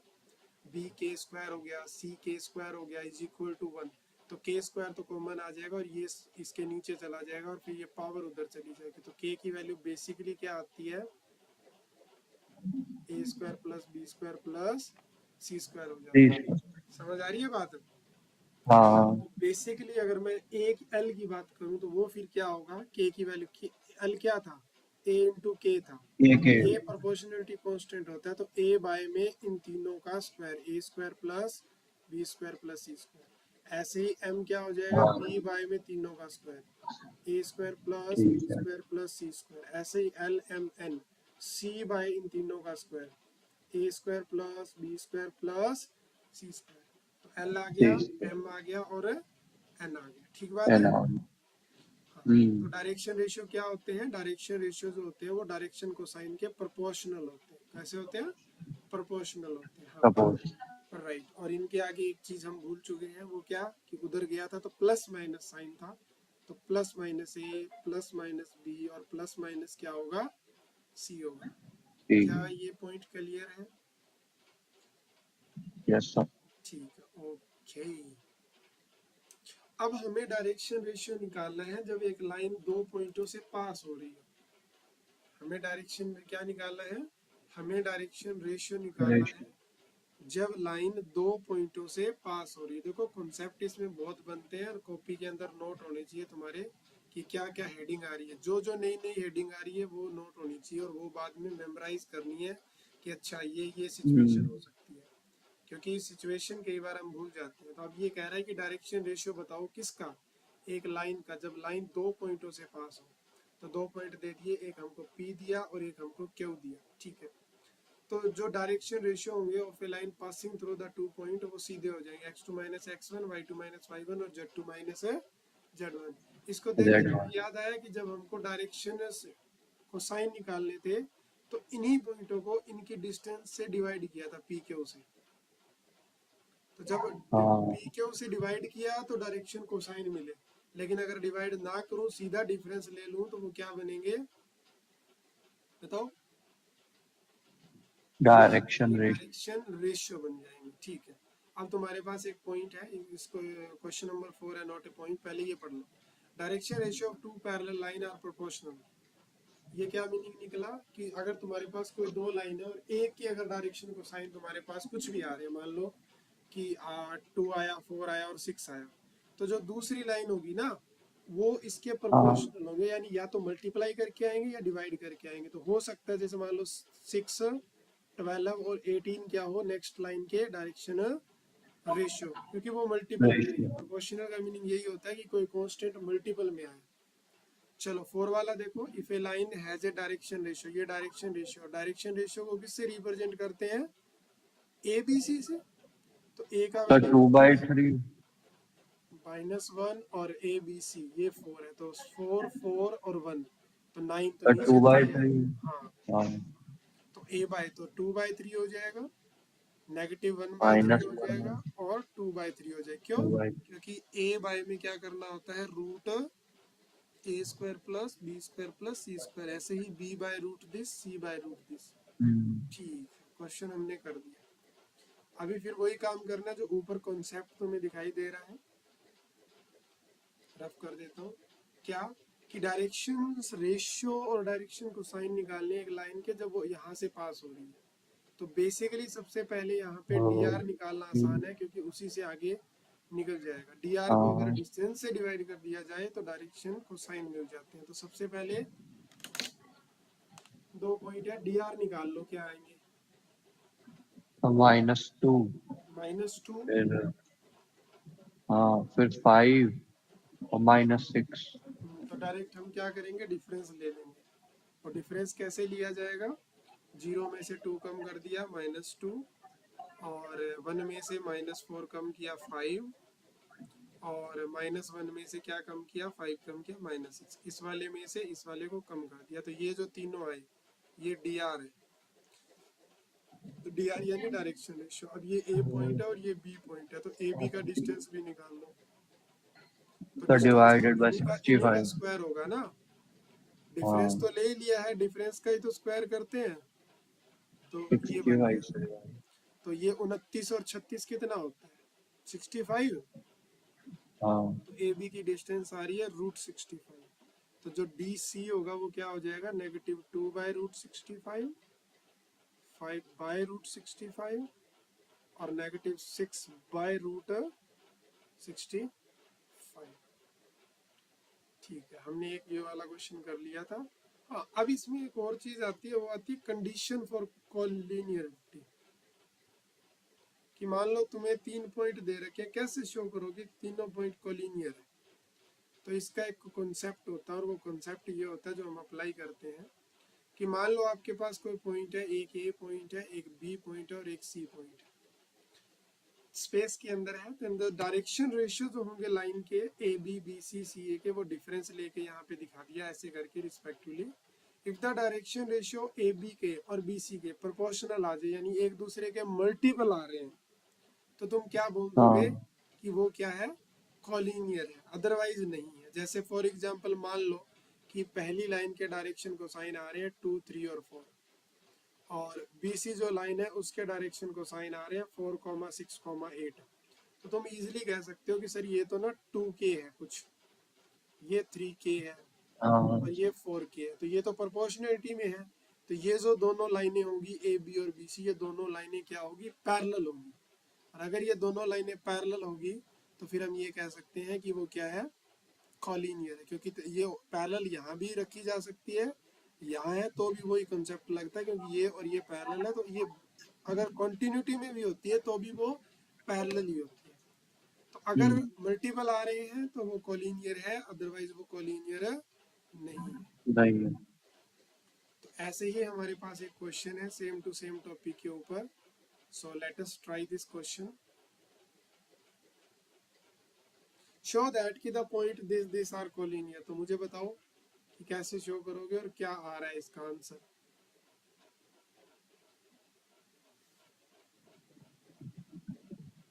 b k स्क्वायर हो गया, c k स्क्वायर हो गया इज इक्वल टू 1। तो के स्क्वायर तो कॉमन आ जाएगा और ये इसके नीचे चला जाएगा और फिर ये पावर उधर चली जाएगी। तो के की वैल्यू बेसिकली क्या आती है, A square plus B square plus C square हो जाता है। समझ आ रही है बात? हाँ बेसिकली अगर मैं एक एल की बात करूं तो वो फिर क्या होगा, के की वैल्यू, एल क्या था, ए इंटू के था। एक है। ए प्रोपोर्शनलिटी कांस्टेंट होता है तो ए बाय में इन तीनों का square, A square plus B square plus C square. ऐसे ही एम क्या हो जाएगा, हाँ बी बाय में तीनों का square, A square plus B ठीक है। Square plus C square. ऐसे ही L M N, C by इन तीनों का square, A square plus B square plus C square. तो एल आ गया, ठीक है। एम आ गया और एन आ गया। ठीक बात है? एनान। हाँ। तो हम्म। डायरेक्शन रेशियो क्या होते हैं, डायरेक्शन रेशियो जो होते हैं वो डायरेक्शन कोसाइन के प्रोपोर्शनल होते हैं। कैसे होते हैं? प्रोपोर्शनल होते हैं। हाँ सपोज। राइट। और इनके आगे एक चीज हम भूल चुके हैं, वो क्या, कि उधर गया था तो प्लस माइनस साइन था, तो प्लस माइनस ए प्लस माइनस बी और प्लस माइनस क्या होगा, सी होगा। ठीक क्या है। ये पॉइंट क्लियर है? Yes sir. ठीक है, ओके। अब हमें डायरेक्शन रेशियो निकालना है जब एक लाइन दो पॉइंटों से पास हो रही है। हमें डायरेक्शन में क्या निकालना है, हमें डायरेक्शन रेशियो निकालना है जब लाइन दो पॉइंटों से पास हो रही है। देखो कॉन्सेप्ट इसमें बहुत बनते हैं और कॉपी के अंदर नोट होने चाहिए तुम्हारे कि क्या क्या हेडिंग आ रही है। जो जो नई नई हेडिंग आ रही है वो नोट होनी चाहिए और वो बाद में मेमोराइज करनी है कि अच्छा ये सिचुएशन हो सकती है, क्योंकि सिचुएशन कई बार हम भूल जाते हैं। तो अब ये कह रहा है कि डायरेक्शन रेशियो बताओ किसका, एक लाइन का, जब लाइन दो पॉइंटों से पास हो। तो दो पॉइंट दे दिए, एक हमको P दिया और एक हमको Q दिया। ठीक है, तो जो डायरेक्शन रेशियो होंगे of a line passing through the two point वो सीधे हो जाएंगे, x2 minus x1, y2 minus y1 और z2 माइनस z1। इसको देख के जेड मुझे वन। याद आया कि जब हमको डायरेक्शन को साइन निकालने थे तो इन्हीं पॉइंटों को इनकी डिस्टेंस से डिवाइड किया था पी क्यू से। तो जब हाँ पी क्यू से डिवाइड किया तो डायरेक्शन कोसाइन मिले, लेकिन अगर डिवाइड ना करूं सीधा डिफरेंस ले लूं तो वो क्या बनेंगे बताओ, डायरेक्शन ये रेट। डायरेक्शन रेशियो बन जाएंगे। ठीक है, अब तुम्हारे पास एक पॉइंट है, इसको क्वेश्चन नंबर 4 है, नॉट ए पॉइंट, पहले ये पढ़ लो। Direction ratio of two parallel line are proportional. ये क्या मीनिंग निकला कि अगर तुम्हारे पास कोई दो लाइन है और एक की अगर डायरेक्शन को साइन तुम्हारे पास कुछ भी आ रहे हैं, मान लो कि 2 आया, 4 आया और 6 आया, तो जो दूसरी लाइन होगी ना वो इसके हाँ प्रोपोर्शनल होंगे, यानी या तो मल्टीप्लाई करके आएंगे या डिवाइड करके आएंगे। तो हो सकता है जैसे मान लो 6, 12 और 18 क्या हो नेक्स्ट लाइन के डायरेक्शन रेशियो, क्योंकि वो मल्टीपल में है। रेशियो। प्रोपोर्शनल का मीनिंग यही होता है कि कोई कांस्टेंट मल्टीपल में आए। चलो 4 वाला देखो, if A line has a direction ratio, ये डायरेक्शन रेशियो को किससे रिप्रेजेंट करते हैं, ए बी सी से। तो ए का तो वैल्यू 2/3। -1 और ए बी सी ये 4 है, तो 4 4 और 1 तो 9, तो तो नीचे टू तो बाई ये, थ्री हाँ, हाँ तो ए बाय तो 2/3 हो जाएगा, -1/3 माइनस हो जाएगा और 2/3 हो जाएगा। क्यों? 2/। क्योंकि ए बाय में क्या करना होता है, root A square plus B square plus C square. ऐसे ही B by root this, C by root this. ठीक, क्वेश्चन हमने कर दिया। अभी फिर वही काम करना जो ऊपर कॉन्सेप्ट तुम्हें दिखाई दे रहा है, रफ कर देता हूँ। क्या कि डायरेक्शन रेशियो और डायरेक्शन को साइन निकालने एक लाइन के जब वो यहाँ से पास हो रही है, तो बेसिकली सबसे पहले यहाँ पे डी आर निकालना आसान है क्योंकि उसी से आगे निकल जाएगा। डी आर को अगर हाँ डिस्टेंस से डिवाइड कर दिया जाए तो डायरेक्शन को साइन मिल जाते हैं। तो सबसे पहले दो पॉइंट है, डी आर निकाल लो, क्या आएंगे, -2। -2। फिर हाँ फिर 5 और -6। तो डायरेक्ट हम क्या करेंगे, डिफरेंस ले लेंगे। और डिफरेंस कैसे लिया जाएगा, 0 में से 2 कम कर दिया -2, और 1 में से -4 कम किया 5, और -1 में से क्या कम किया, 5 कम किया -6। इस वाले में से इस वाले को कम कर दिया, तो ये जो तीनों आए ये डी आर है। तो डी आर यानी डायरेक्शन रेशियो। अब ये ए पॉइंट है और ये बी पॉइंट है, तो ए बी का डिस्टेंस भी निकाल लो। तो तो डिस्टेंस तो डिवाइडेड बाय इन्हीं का 65। स्क्वायर होगा ना, डिफरेंस हाँ तो ले ही लिया है, डिफरेंस का ही तो स्क्वायर करते हैं। तो ये बन 65 गया। से। तो ये 29 और 36 कितना होता है, 65। हाँ तो ए बी की डिस्टेंस आ रही है √65। तो जो डी सी होगा वो क्या हो जाएगा, -2/√65, 5/√65 और -6/√65। ठीक है, हमने एक ये वाला क्वेश्चन कर लिया था। हाँ, अब इसमें एक और चीज आती है, वो आती है कंडीशन फॉर कॉलिनियरिटी। कि मान लो तुम्हें 3 पॉइंट दे रखे हैं, कैसे शो करोगे तीनों पॉइंट कॉलिनियर है। तो इसका एक कॉन्सेप्ट होता है, और वो कॉन्सेप्ट ये होता है जो हम अप्लाई करते हैं कि मान लो आपके पास कोई पॉइंट है, एक ए पॉइंट है, एक बी पॉइंट है और एक सी पॉइंट है, स्पेस के अंदर है। तो डायरेक्शन रेशियो जो होंगे लाइन के ए बी बी सी सी ए के, वो डिफरेंस लेके यहाँ पे दिखा दिया ऐसे करके respectively. If the direction ratio A B के और बी सी के प्रोपोर्शनल आ जाए, यानी एक दूसरे के मल्टीपल आ रहे हैं, तो तुम क्या बोल दोगे हाँ कि वो क्या है, कॉलिनियर है, अदरवाइज नहीं है। जैसे फॉर एग्जांपल मान लो कि पहली लाइन के डायरेक्शन कोसाइन आ रहे हैं 2, 3 और 4, और बीसी जो लाइन है उसके डायरेक्शन कोसाइन आ रहे हैं 4, 6, 8। तो तुम इजीली कह सकते हो कि सर ये तो ना 2k है कुछ, ये 3k है हाँ और ये 4k है, तो ये तो प्रोपोर्शनलिटी में है। तो ये जो दोनों लाइनें होंगी ए बी और बी सी, ये दोनों लाइनें क्या होगी, पैरेलल होंगी। और अगर ये दोनों लाइनें पैरेलल होगी तो फिर हम ये कह सकते हैं कि वो क्या है, कॉलिनियर है। क्योंकि ये पैरेलल यहाँ भी रखी जा सकती है, यहाँ है तो भी वही कंसेप्ट लगता है, क्योंकि ये और ये पैरेलल है। तो ये अगर कंटिन्यूटी में भी होती है तो भी वो पैरेलल ही होती है। तो अगर मल्टीपल आ रहे हैं तो वो कॉलिनियर है, अदरवाइज वो कॉलिनियर नहीं है। नहीं है। तो ऐसे ही हमारे पास एक क्वेश्चन है सेम टू सेम टॉपिक के ऊपर। So let us try this question. Show that कि the point this are collinear. तो मुझे बताओ कि कैसे शो करोगे और क्या आ रहा है इसका आंसर।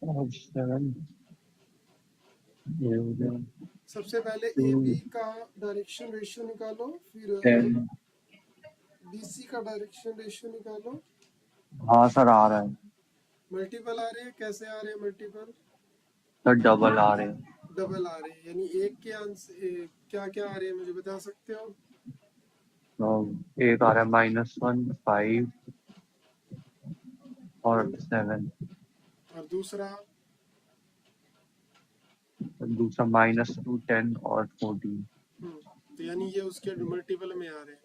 और 7 ये हो गया, सबसे पहले ए 2 बी का डायरेक्शन रेशियो निकालो, फिर 10। बी सी का डायरेक्शन रेशियो निकालो। हाँ सर आ रहा है मल्टीपल आ रहे हैं, कैसे आ रहे हैं मल्टीपल, सर, डबल आ रहे हैं। डबल आ रहे हैं, यानी एक के आंसर क्या क्या आ रहे हैं मुझे बता सकते हो। तो एक आ रहा है -1, 5 और 7। और दूसरा, दूसरा -2, 10 और 14। तो यानी ये उसके मल्टीपल में आ रहे हैं,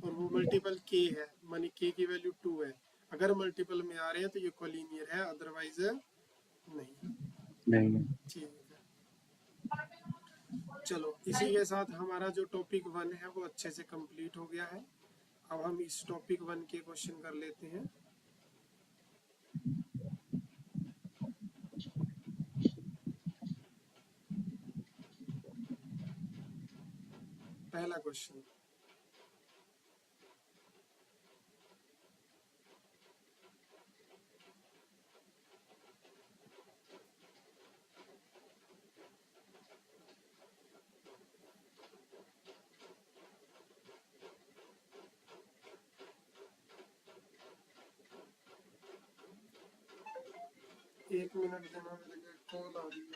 और वो मल्टीपल के है, मानी के की वैल्यू 2 है। अगर मल्टीपल में आ रहे हैं तो ये कोलिनियर है, अदरवाइज नहीं। नहीं है। ठीक है, चलो इसी के साथ हमारा जो टॉपिक 1 है वो अच्छे से कंप्लीट हो गया है। अब हम इस टॉपिक 1 के क्वेश्चन कर लेते हैं। पहला क्वेश्चन, एक मिनट देना, मेरे कॉल आ रही है।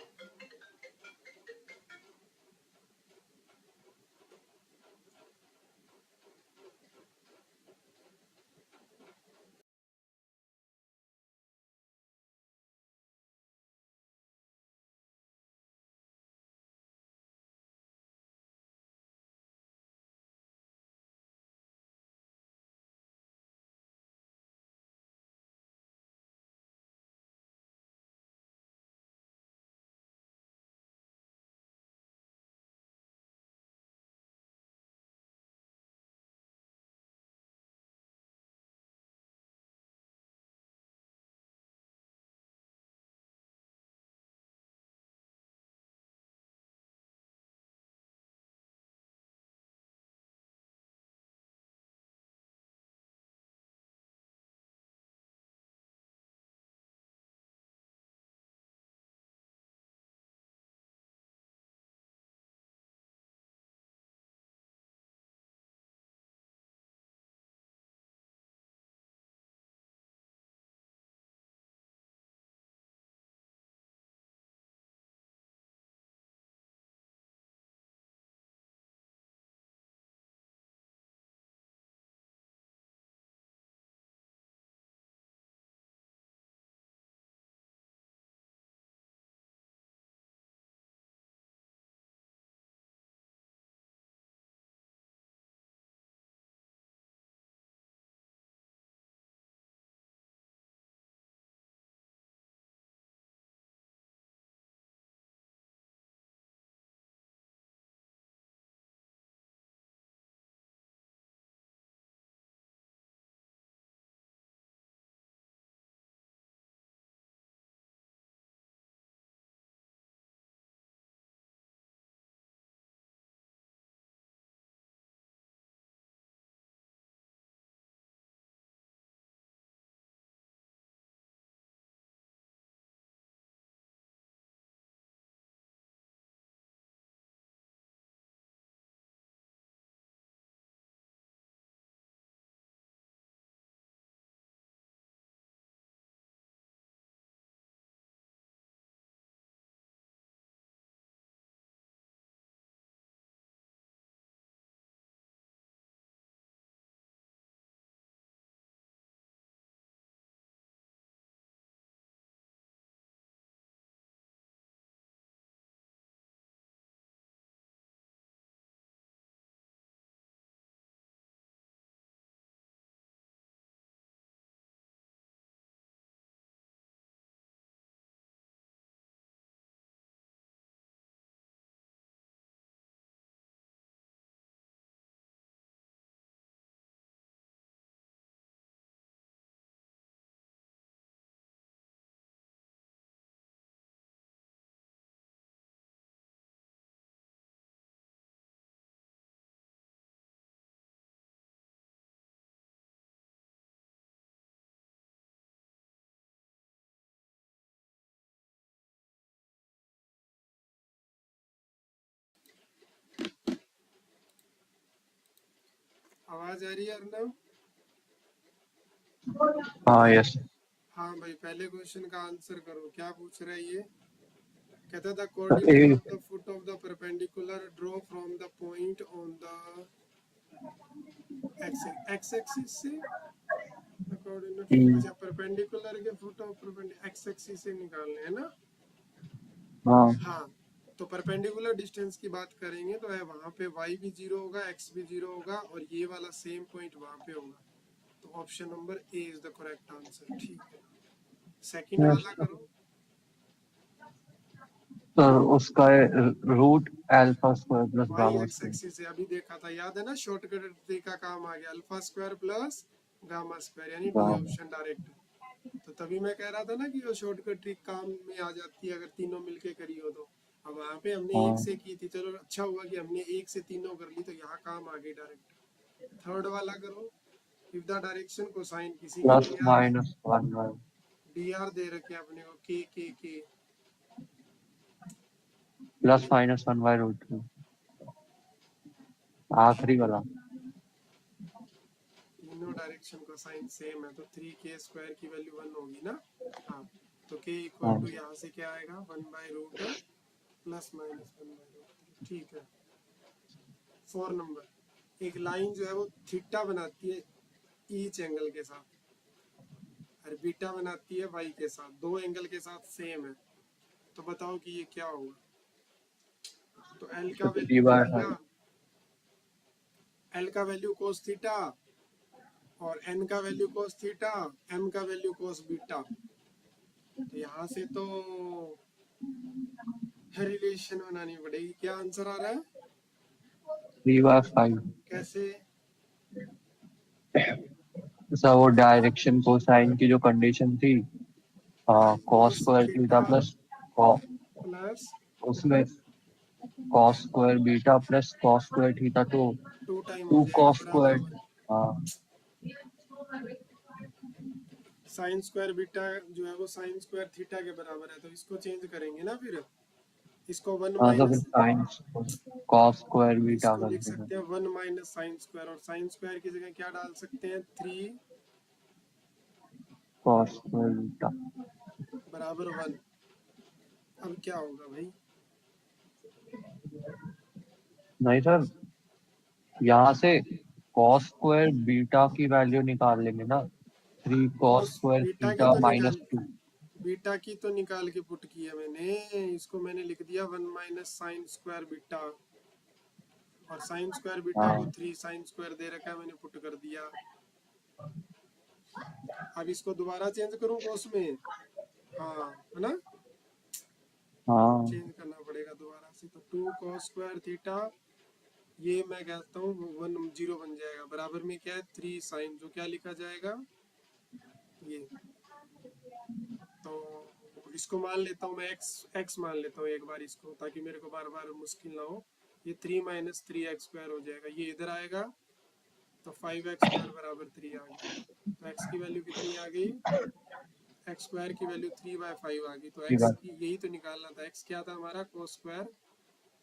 आवाज आ रही है अर्नव? हाँ यस। हाँ भाई, पहले क्वेश्चन का आंसर करो, क्या पूछ रहा है ये? कहता था coordinate of the foot of the perpendicular draw from the point on the x axis से कोऑर्डिनेट। अच्छा, परपेंडिकुलर के फुट ऑफ एक्स एक्सिस से निकालने हैं ना? हाँ हाँ, तो परपेंडिकुलर डिस्टेंस की बात करेंगे तो है वहां पे y भी 0 होगा, x भी 0 होगा और ये वाला सेम पॉइंट वहां पे होगा। तो option number A is the correct answer. ठीक है, सेकंड वाला करो। तो उसका root alpha square plus Y gamma X square. Axis से अभी देखा था, याद है ना? शॉर्टकट तरीका काम आ गया, alpha square plus gamma square, यानी डी गामा। Option direct. तो तभी मैं कह रहा था ना कि वो शॉर्टकट ट्रिक काम में आ जाती है अगर तीनों मिलके करी हो तो। अब वहां पे हमने एक हाँ से की थी, चलो अच्छा हुआ कि हमने एक से तीनों कर ली, तो यहाँ काम आ गई डायरेक्ट। थर्ड वाला करो। इफ द डायरेक्शन कोसाइन किसी के plus D R, minus one by D R दे रखे अपने को के plus minus one by root two. आखिरी वाला। तीनों डायरेक्शन कोसाइन सेम है तो 3k² की वैल्यू 1 होगी ना? हाँ, तो k इक्वल हाँ टू यहाँ से क्या आएगा, 1/रूट प्लस माइनस 1/√3। ठीक है। 4 नंबर, एक लाइन जो है वो थीटा बनाती है ईच एंगल के साथ और बीटा बनाती है वाई के साथ, दो एंगल के साथ सेम है। तो बताओ कि ये क्या होगा? तो एल का थ्री वैल्यू क्या बाय आएगा? एल का वैल्यू कोस थीटा और एन का वैल्यू कोस थीटा, एम का वैल्यू कोस बीटा। तो यहाँ से तो रिलेशन बनानी पड़ेगी। क्या आंसर आ रहा है? 3/5। कैसे? ऐसा वो डायरेक्शन कोसाइन की जो कंडीशन थी, cos cos square theta theta plus plus उसमें cos square beta plus cos square theta, तो 2 टाइम हो टू जाएगा कॉस बराबर स्क्वायर। 1। हाँ साइन स्क्वायर बीटा जो है वो साइन स्क्वायर थीटा के बराबर है, तो इसको चेंज करेंगे ना फिर। इसको 1 हाँ, तो फिर minus, sine cos square beta इसको कर लिख देंगे। सकते हैं 1 माइनस साइन स्क्वायर, और साइन स्क्वायर की जगह क्या डाल सकते हैं, 3 कॉस स्क्वायर बीटा। बराबर 1। अब क्या होगा भाई? नहीं सर, यहाँ से कॉस स्क्वायर बीटा की वैल्यू निकाल लेंगे ना। 3 कॉस कॉस स्क्वायर बीटा की थीटा तो माइनस निकाल, 2। बीटा की तो निकाल के पुट किया मैंने। इसको मैंने लिख दिया 1 माइनस साइन स्क्वायर बीटा, और साइन स्क्वायर बीटा को हाँ 3 साइन स्क्वायर दे रखा है, मैंने पुट कर दिया। अब इसको दोबारा चेंज करूँ कोस में? हाँ, है ना? हाँ चेंज करना पड़ेगा दोबारा से। तो 2 कॉस स्क्वायर थीटा, ये मैं कहता हूँ 1 0 बन जाएगा, बराबर में क्या है 3 साइन, जो क्या लिखा जाएगा ये। तो इसको मान लेता हूँ मैं एक्स मान लेता हूँ एक बार इसको, ताकि मेरे को बार बार मुश्किल ना हो। ये 3 माइनस 3x² हो जाएगा, ये इधर आएगा तो 5x² बराबर 3 आ गया। तो x की वैल्यू कितनी आ गई? x² की वैल्यू 3/5 आ गई। तो ये x बात। की यही तो निकालना था, x क्या था हमारा, कोस स्क्वायर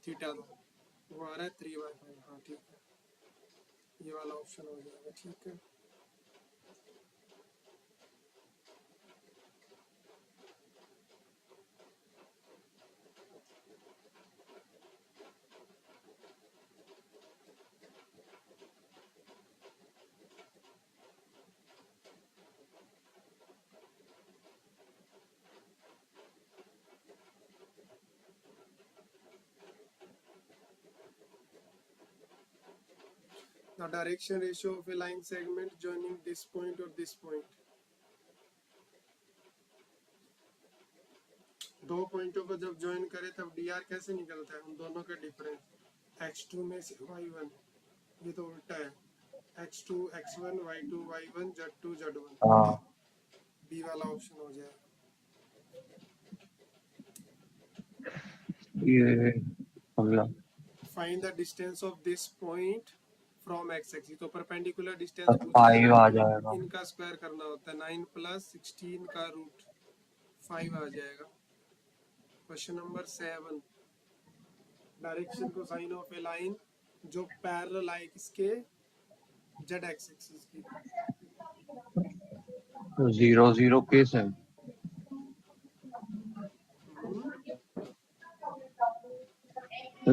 थीटा था, वो आ रहा है 3/5। हाँ ठीक है, ये वाला ऑप्शन हो जाएगा। ठीक है। The direction ratio of a line segment joining this point or this point। दो पॉइंटों को जब ज्वाइन करे तब डी आर कैसे निकलता है, उन दोनों का डिफरेंस, x2 में से y1। ये तो उल्टा है, x2 x1 y2 y1 z2 z1। हाँ बी वाला ऑप्शन हो जाएगा। ये अगला। Find the distance of this point from x axis. तो परपेंडिकुलर डिस्टेंस पूछ रहा 5 है, आ जाएगा। इनका स्क्वायर करना होता है, 9 + 16 का रूट 5 आ जाएगा। क्वेश्चन नंबर 7, डायरेक्शन को साइन ऑफ ए लाइन जो पैरेलल है किसके, जेड एक्स एक्सिस की। 0 0 केस है।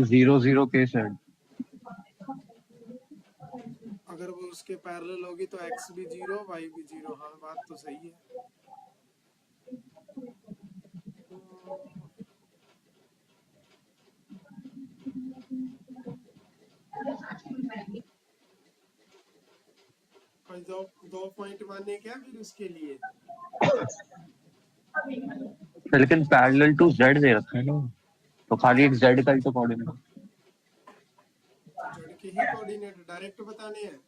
0 0 केस है। अगर वो उसके पैरेलल होगी तो एक्स भी 0 वाई भी 0। हाँ बात तो सही है। और दो पॉइंट माने क्या फिर उसके लिए? लेकिन पैरेलल टू जेड दे रखा है ना, तो खाली एक जेड का ही तो कोऑर्डिनेट। तो जेड के ही कोऑर्डिनेट डायरेक्ट बताने हैं,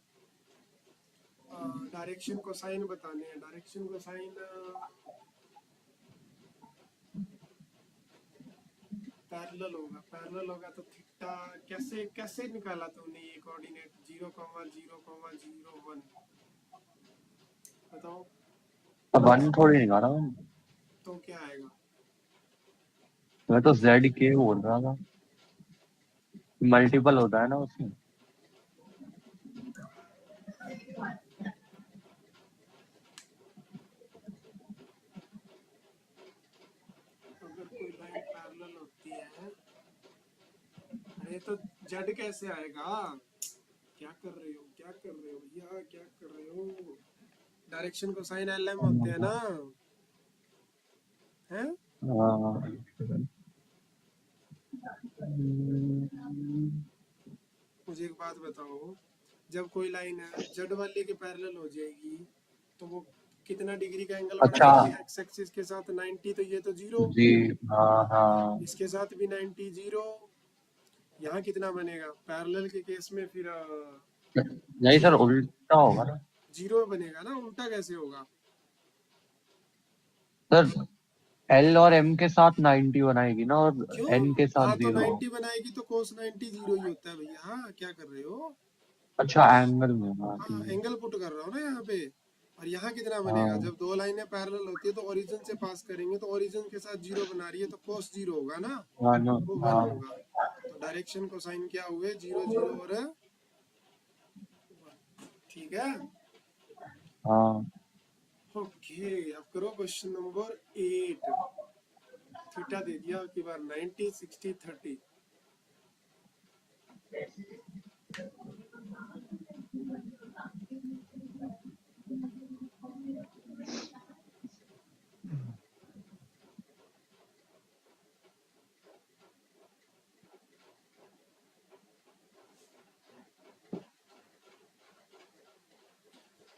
डायरेक्शन को साइन बताने हैं। डायरेक्शन को साइन पैरेलल होगा तो थीटा कैसे कैसे निकाला तुमने ये कोऑर्डिनेट 0,0,0,1 बताओ। अब 1 थोड़ी निकाला मैंने, तो क्या आएगा? मैं तो जेड के बोल रहा था, मल्टीपल होता है ना उसमें। अगर कोई लाइन पैरेलल होती है, अरे तो जेड कैसे आएगा? क्या कर रहे हो, क्या कर रहे हो भैया, क्या कर रहे हो? डायरेक्शन को साइन एल एम होते हैं ना, हैं? हाँ। मुझे एक बात बताओ, जब कोई लाइन है जेड वाले के पैरेलल हो जाएगी तो वो कितना डिग्री का एंगल अच्छा बनाएगी एक्स एक्सिस के साथ? 90। तो ये तो 0, जी। हाँ हाँ। इसके साथ भी 90 0। यहाँ कितना बनेगा पैरेलल के केस में फिर? नहीं सर, उल्टा होगा ना 0 बनेगा ना, उल्टा कैसे होगा? सर। एल और एम के साथ 90 बनाएगी ना, और क्यों? एन के साथ हाँ तो 0। 90 बनाएगी तो कोस 90 0 ही होता है भैया। हाँ क्या कर रहे हो? अच्छा एंगल में, हाँ हाँ ठीक है। एंगल पुट कर रहा हूँ ना यहाँ पे। और यहाँ कितना बनेगा? हाँ जब दो लाइनें पैरेलल होती है तो ओरिजिन से पास करेंगे, तो ओरिजिन के साथ 0 बना रही है तो कोस 0 होगा ना, हाँ ना। वो 1 हाँ होगा। तो डायरेक्शन को साइन क्या हुए? 0 0 और 1। ठीक है। हाँ। ओके अब करो क्वेश्चन नंबर 8। थीटा दे दिया की बार 90 60 30।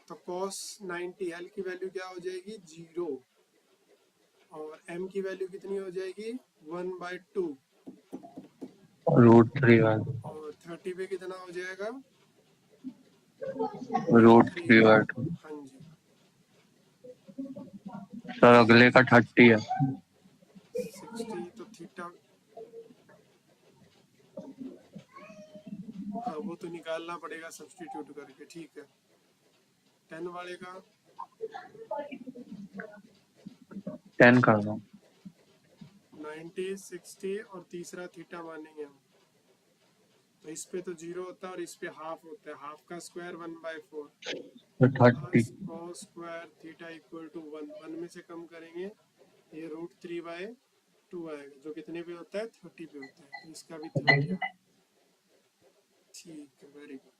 तो cos 90 एल की वैल्यू क्या हो जाएगी? 0। और m की वैल्यू कितनी हो जाएगी? 1/2। √3 और 30 पे कितना हो जाएगा? √3 √3 बाय। 2। हाँ जी। सर अगले का 30 है। 60 तो थीटा, हाँ वो तो निकालना पड़ेगा सब्स्टिट्यूट करके। ठीक है 10 वाले का 10 कर दो। 90 60 और तीसरा थीटा मानेंगे हम, तो इस पे तो 0 होता है और इस पे हाफ होता है। हाफ का स्क्वायर 1/4 तो 30। Plus cos square theta equal to 1। 1 में से कम करेंगे ये √3/2 आएगा, जो कितने पे होता है? 30 पे होता है। तो इसका भी 30 आएगा। ठीक है वेरी गुड।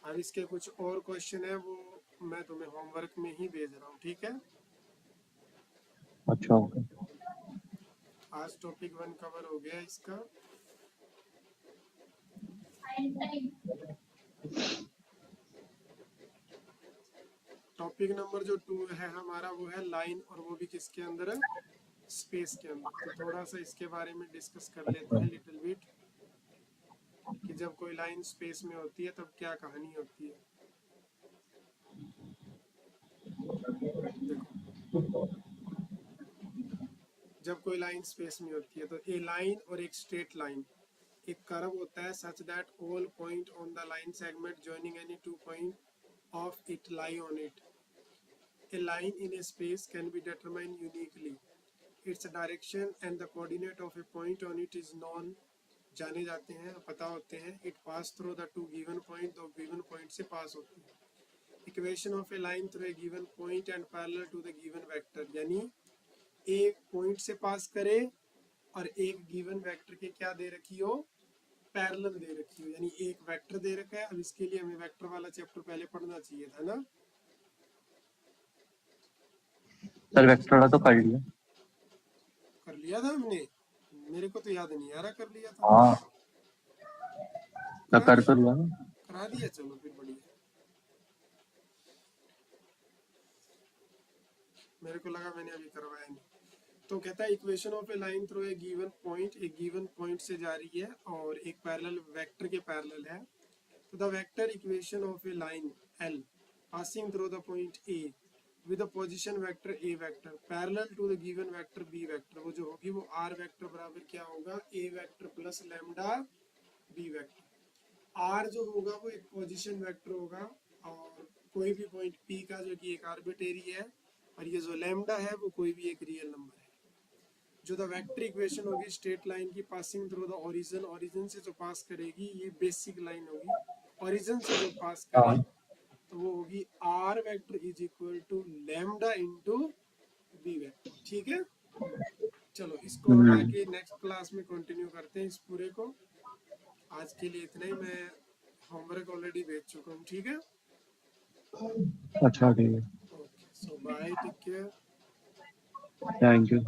अब इसके कुछ और क्वेश्चन है वो मैं तुम्हें होमवर्क में ही भेज रहा हूँ, ठीक है? अच्छा ओके। आज टॉपिक 1 कवर हो गया इसका। टॉपिक नंबर जो 2 है हमारा वो है लाइन, और वो भी किसके अंदर है? स्पेस के अंदर। तो थोड़ा सा इसके बारे में डिस्कस कर लेते अच्छा। हैं लिटिल बिट, कि जब कोई लाइन स्पेस में होती है तब क्या कहानी होती है। देखो जब कोई लाइन स्पेस में होती है तो ए लाइन और एक स्ट्रेट लाइन, एक कर्व होता है such that all point on the line segment joining any 2 point of it lie on it. A line in a space can be determined uniquely its direction and the coordinate of A point on it is non, जाने जाते हैं, पता होते हैं। It pass through the two given point, दो given point से पास होती है। Equation of a line through a given point and parallel to the given vector, यानी एक पॉइंट से पास करे और एक गिवन वेक्टर के क्या दे रखी हो, पैरेलल दे रखी हो, यानी एक वेक्टर दे रखा है। अब इसके लिए हमें वेक्टर वाला चैप्टर पहले पढ़ना चाहिए था ना। सर वेक्टर वाला तो कर लिया। कर लिया था हमने, मेरे को तो याद नहीं आ रहा कर लिया था। हाँ करा कर दिया, तो लिया ना। करा दिया, चलो फिर बढ़िया। मेरे को लगा मैंने अभी करवाया नहीं। तो कहता है equation of a line through a given point, एक गिवन पॉइंट से जा रही है और एक पैरेलल वेक्टर के पैरेलल है। तो the vector equation of a line L passing through the point A with the position vector A vector parallel to the given vector B vector, वो जो होगी वो R वेक्टर बराबर क्या होगा, A vector plus lambda B vector. R जो होगा वो एक पोजीशन वेक्टर होगा और कोई भी पॉइंट P का जो कि एक आर्बिट्रेरी है, और ये जो लैम्डा है वो कोई भी एक रियल नंबर है। जो द वेक्टर इक्वेशन होगी स्ट्रेट लाइन की passing through the origin, origin से जो पास करेगी ये बेसिक लाइन होगी, ओरिजिन से जो पास करे तो वो होगी R vector is equal to lambda into B vector. ठीक है, चलो इसको हम आगे नेक्स्ट क्लास में कंटिन्यू करते हैं इस पूरे को। आज के लिए इतना ही, मैं होमवर्क ऑलरेडी भेज चुका हूँ। ठीक है, अच्छा ठीक है, okay, so bye, take care, thank you.